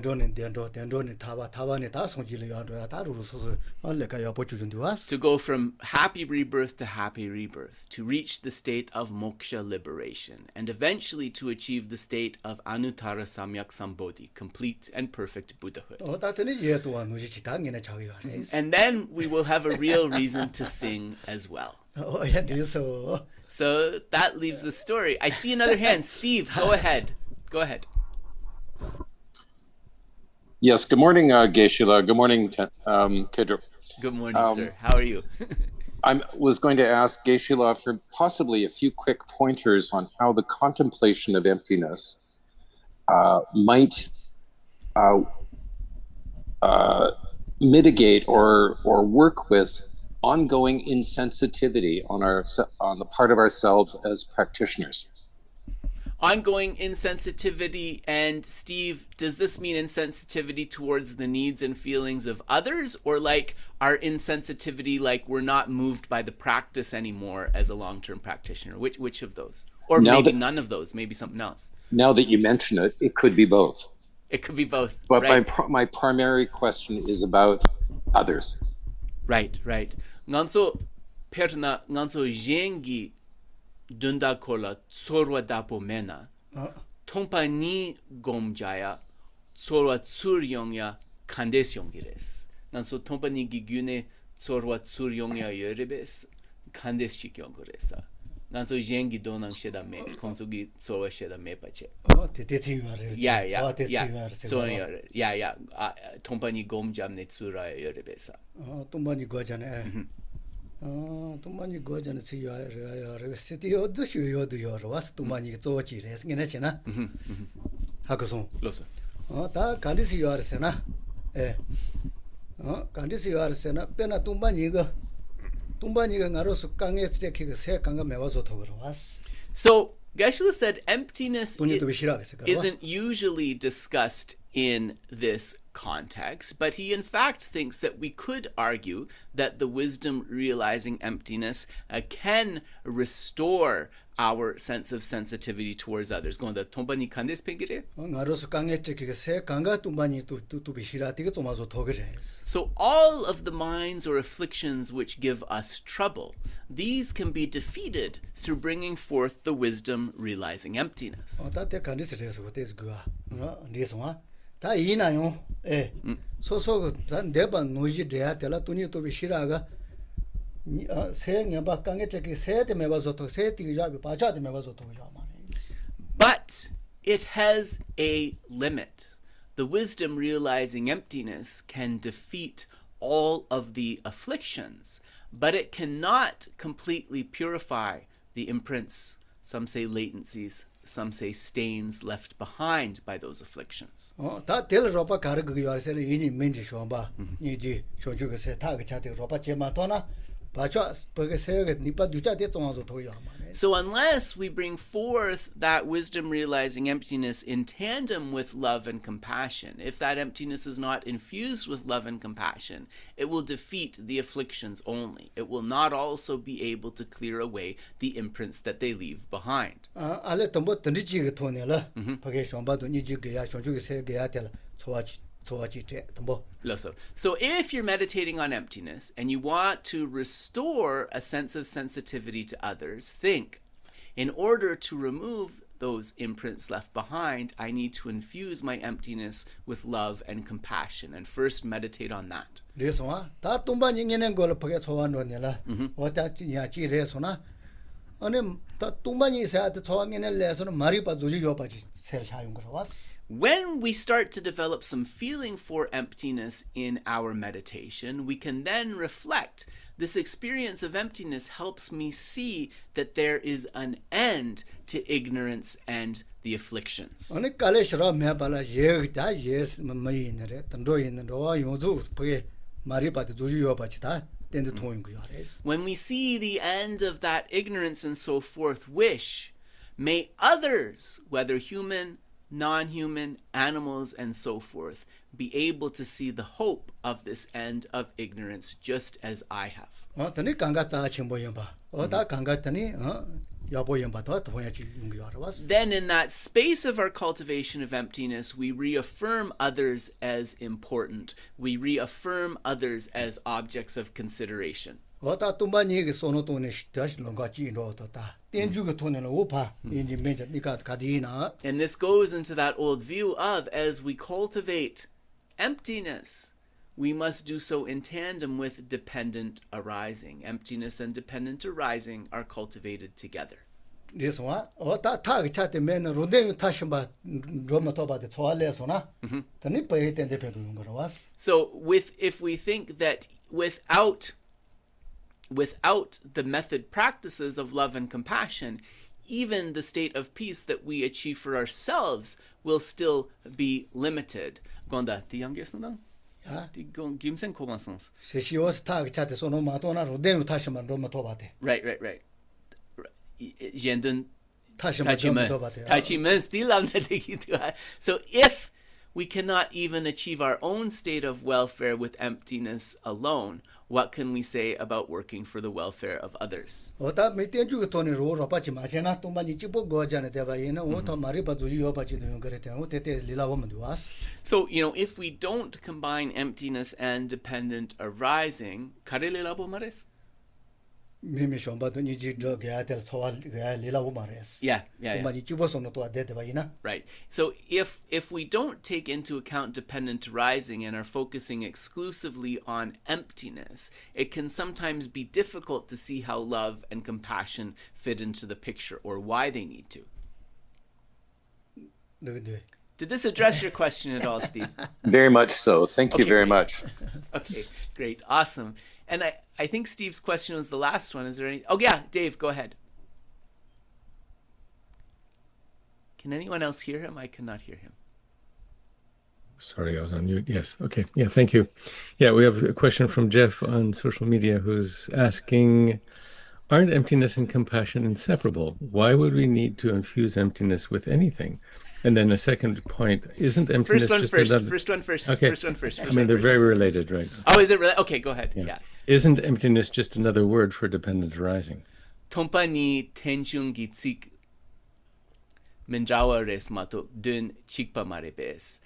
go from happy rebirth to happy rebirth, to reach the state of moksha liberation, and eventually to achieve the state of anuttara samyak sambodhi, complete and perfect Buddhahood. And then we will have a real reason to sing as well. So that leaves the story. I see another hand. Steve, go ahead. Go ahead. Yes, good morning, Geshe-la. Good morning, Kedro. Good morning, sir. How are you? I was going to ask Geshe-la for possibly a few quick pointers on how the contemplation of emptiness might mitigate or work with ongoing insensitivity on the part of ourselves as practitioners. Ongoing insensitivity, and Steve, does this mean insensitivity towards the needs and feelings of others, or like our insensitivity, like we're not moved by the practice anymore as a long-term practitioner? Which of those? Or now maybe none of those, maybe something else. Now that you mention it, it could be both. It could be both. But right? my primary question is about others. Right. Nganso perna nganso jengi dunda kola tsorwa dapo mena tompa ni gomjaya tsorwa tsuryongya kandesyongires. Nganso tompa ni gigune tsorwa tsuryongya yerebes kandesyongresa. Nganso jengi donang sheda me konso gi tsorwa sheda me pache. Yeah. So yeah. Tompa ni gomjam ne tsura yerebesa. Tompa ni gojane. Tumani gojan si ya city yodu shu yodu yor was tumani zochi res ngene chena hakuson losa ta kandisi yor sena kandisi yor sena pena tumani ga ngaro su kange steki se kanga mewa zo thogro was. So Geshe said emptiness isn't usually discussed in this context, but he in fact thinks that we could argue that the wisdom realizing emptiness can restore our sense of sensitivity towards others. So all of the minds or afflictions which give us trouble, these can be defeated through bringing forth the wisdom realizing emptiness. 다 이나요. 소소 내번 노지 돼야 될라 돈이 또 비시라가 세ኛ 바강에 저기 세대 매봐서 또 세띠 잡이 바자데 매봐서 또 But it has a limit. The wisdom realizing emptiness can defeat all of the afflictions, but it cannot completely purify the imprints, some say latencies, some say stains left behind by those afflictions. 다 될 로바 가르그 요아세는 이니 민지 쇼바 니지 쇼주가 세 타가 차데 로바 제마토나 바자 버게 세게 니빠 두자데 종아서 도요. So unless we bring forth that wisdom realizing emptiness in tandem with love and compassion, if that emptiness is not infused with love and compassion, it will defeat the afflictions only. It will not also be able to clear away the imprints that they leave behind. 알레 덤보 던지지가 토네라. 버게 쇼바도 니지게야 쇼주게 세게야 될 소와지. So if you're meditating on emptiness and you want to restore a sense of sensitivity to others, think, in order to remove those imprints left behind, I need to infuse my emptiness with love and compassion, and first meditate on that. 아니 다 뚱만이 세한테 저항에는 레서는 말이 빠지지 요바지 셀 사용 그러was. When we start to develop some feeling for emptiness in our meditation, we can then reflect. This experience of emptiness helps me see that there is an end to ignorance and the afflictions. 아니 칼레시라 메발라 예다 예스 마이네레 단도 있는 로와 요주 부에 말이 빠지지 요바지다. When we see the end of that ignorance and so forth, wish, may others, whether human, non-human, animals, and so forth, be able to see the hope of this end of ignorance just as I have. Then in that space of our cultivation of emptiness, we reaffirm others as important. We reaffirm others as objects of consideration. And this goes into that old view of, as we cultivate emptiness, we must do so in tandem with dependent arising. Emptiness and dependent arising are cultivated together. This one, So if we think that without the method practices of love and compassion, even the state of peace that we achieve for ourselves will still be limited. Gonda, ti yang gesundang? Ti gong gimsen kogansons. Right. So if we cannot even achieve our own state of welfare with emptiness alone, what can we say about working for the welfare of others? So, if we don't combine emptiness and dependent arising, Yeah. Right. So if we don't take into account dependent arising and are focusing exclusively on emptiness, it can sometimes be difficult to see how love and compassion fit into the picture or why they need to. Did this address your question at all, Steve? Very much so. Thank you very much. Okay, great. Awesome. And I think Steve's question was the last one. Is there any? Oh, yeah, Dave, go ahead. Can anyone else hear him? I cannot hear him. Sorry, I was on mute. Yes. Okay. Yeah, thank you. Yeah, we have a question from Jeff on social media who's asking, aren't emptiness and compassion inseparable? Why would we need to infuse emptiness with anything? And then a second point, isn't emptiness First one first. Okay. I mean, they're very related, right? Oh, is it really? Okay, go ahead. Yeah. Isn't emptiness just another word for dependent arising? Tompa ni tenshun gitsik menjawa res mato dun chikpa marebes.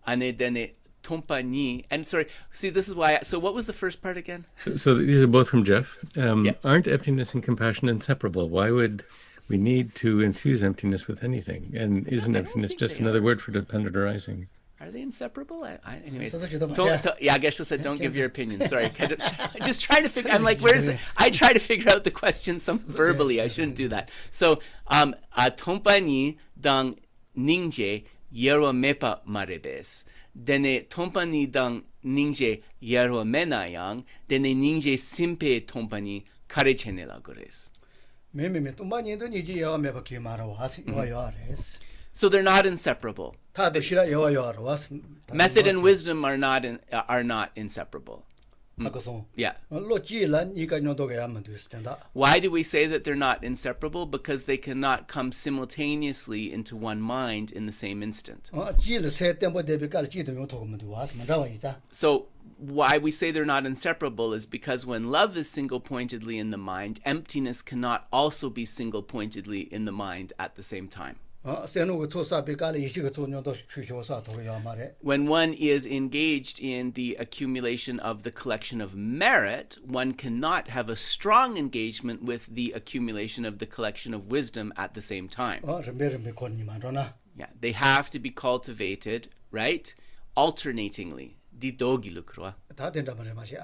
Ane dene tompa ni, and sorry, see, this is why, so what was the first part again? So these are both from Jeff. Aren't emptiness and compassion inseparable? Why would we need to infuse emptiness with anything? And isn't emptiness just another word for dependent arising? Are they inseparable? Anyways, yeah, I guess I said don't give your opinion. Sorry, I just trying to figure. I'm like, where's the? I try to figure out the question verbally. I shouldn't do that. So, tompa ni dang ningje yerwa mepa marebes. Dene tompa ni dang ningje yerwa menayang. Dene ningje simpe tompa ni karechenela gores. So they're not inseparable. Method and wisdom are not inseparable. Yeah. Why do we say that they're not inseparable? Because they cannot come simultaneously into one mind in the same instant. So why we say they're not inseparable is because when love is single-pointedly in the mind, emptiness cannot also be single-pointedly in the mind at the same time. When one is engaged in the accumulation of the collection of merit, one cannot have a strong engagement with the accumulation of the collection of wisdom at the same time. Yeah, they have to be cultivated, right? Alternatingly.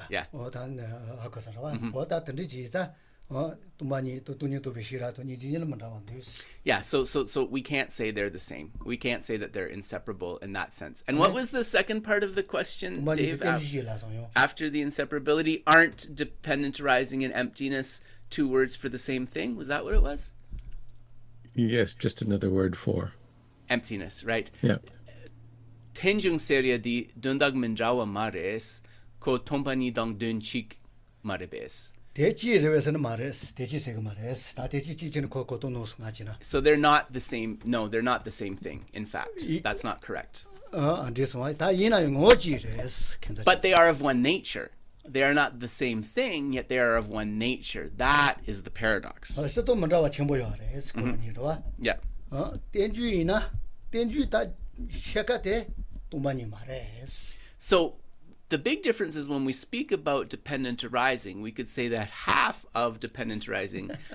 Yeah. Yeah, so we can't say they're the same. We can't say that they're inseparable in that sense. And what was the second part of the question, Dave? After the inseparability, aren't dependent arising and emptiness two words for the same thing? Was that what it was? Yes, just another word for emptiness, right? Yeah. Tenjung seria di dundag minjawa mares ko tompani dang dun chik marebes. So they're not the same. No, they're not the same thing. In fact, that's not correct. But they are of one nature. They are not the same thing, yet they are of one nature. That is the paradox. Yeah. So the big difference is when we speak about dependent arising, we could say that half of dependent arising, half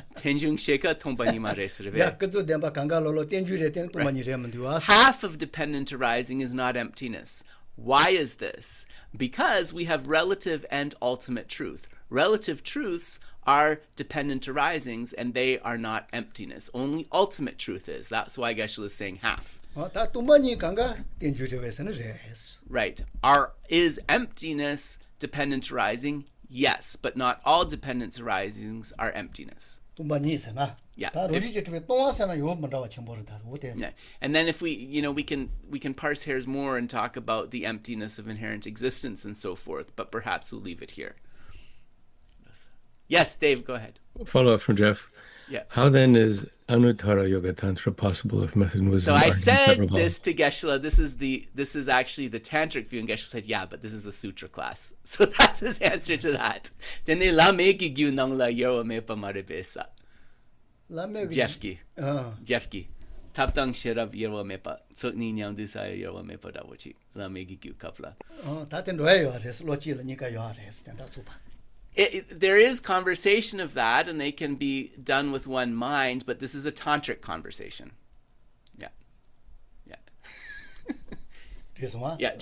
of dependent arising is not emptiness. Why is this? Because we have relative and ultimate truth. Relative truths are dependent arisings, and they are not emptiness. Only ultimate truth is. That's why Geshe is saying half. Right. Is emptiness dependent arising? Yes, but not all dependent arisings are emptiness. Yeah. Yeah. And then if we can parse hairs more and talk about the emptiness of inherent existence and so forth, but perhaps we'll leave it here. Yes, Dave, go ahead. Follow up from Jeff. Yeah. How then is Anuttara Yoga Tantra possible if method and wisdom So I are said inseparable? this to Geshe. This is actually the tantric view, and Geshe said, yeah, but this is a sutra class. So that's his answer to that. Jeffki. Taptang shirab yerwa mepa. Tsokni nyang desire yerwa mepa dawachi. La megi kyu kapla. There is conversation of that, and they can be done with one mind, but this is a tantric conversation. Yeah. Yeah. Yeah.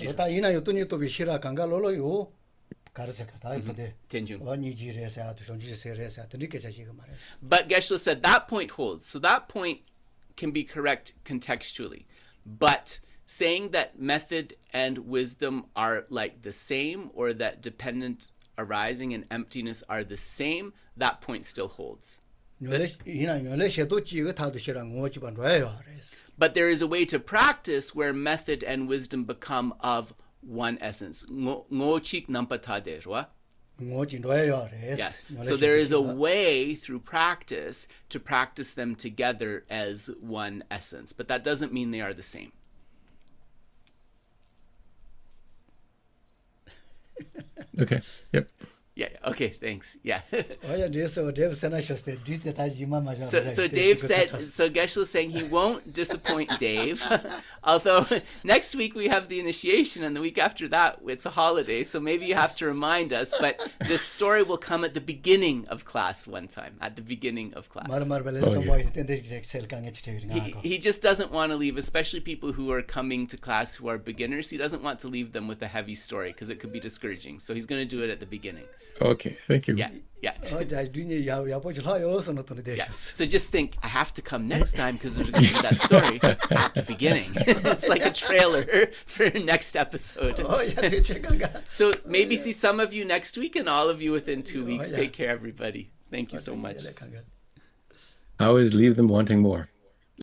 But Geshe said that point holds. So that point can be correct contextually. But saying that method and wisdom are like the same, or that dependent arising and emptiness are the same, that point still holds. But there is a way to practice where method and wisdom become of one essence. Yeah. So there is a way through practice to practice them together as one essence, but that doesn't mean they are the same. Okay. Yep. Yeah. Okay. Thanks. Yeah. So Dave said. So Geshe is saying he won't disappoint Dave. Although next week we have the initiation, and the week after that it's a holiday. So maybe you have to remind us. But this story will come at the beginning of class one time. At the beginning of class. He just doesn't want to leave, especially people who are coming to class who are beginners. He doesn't want to leave them with a heavy story because it could be discouraging. So he's going to do it at the beginning. Okay, thank you. Yeah. Yeah. So just think, I have to come next time because there's going to be that story at the beginning. It's like a trailer for next episode. So maybe see some of you next week and all of you within 2 weeks. Take care, everybody. Thank you so much. I always leave them wanting more.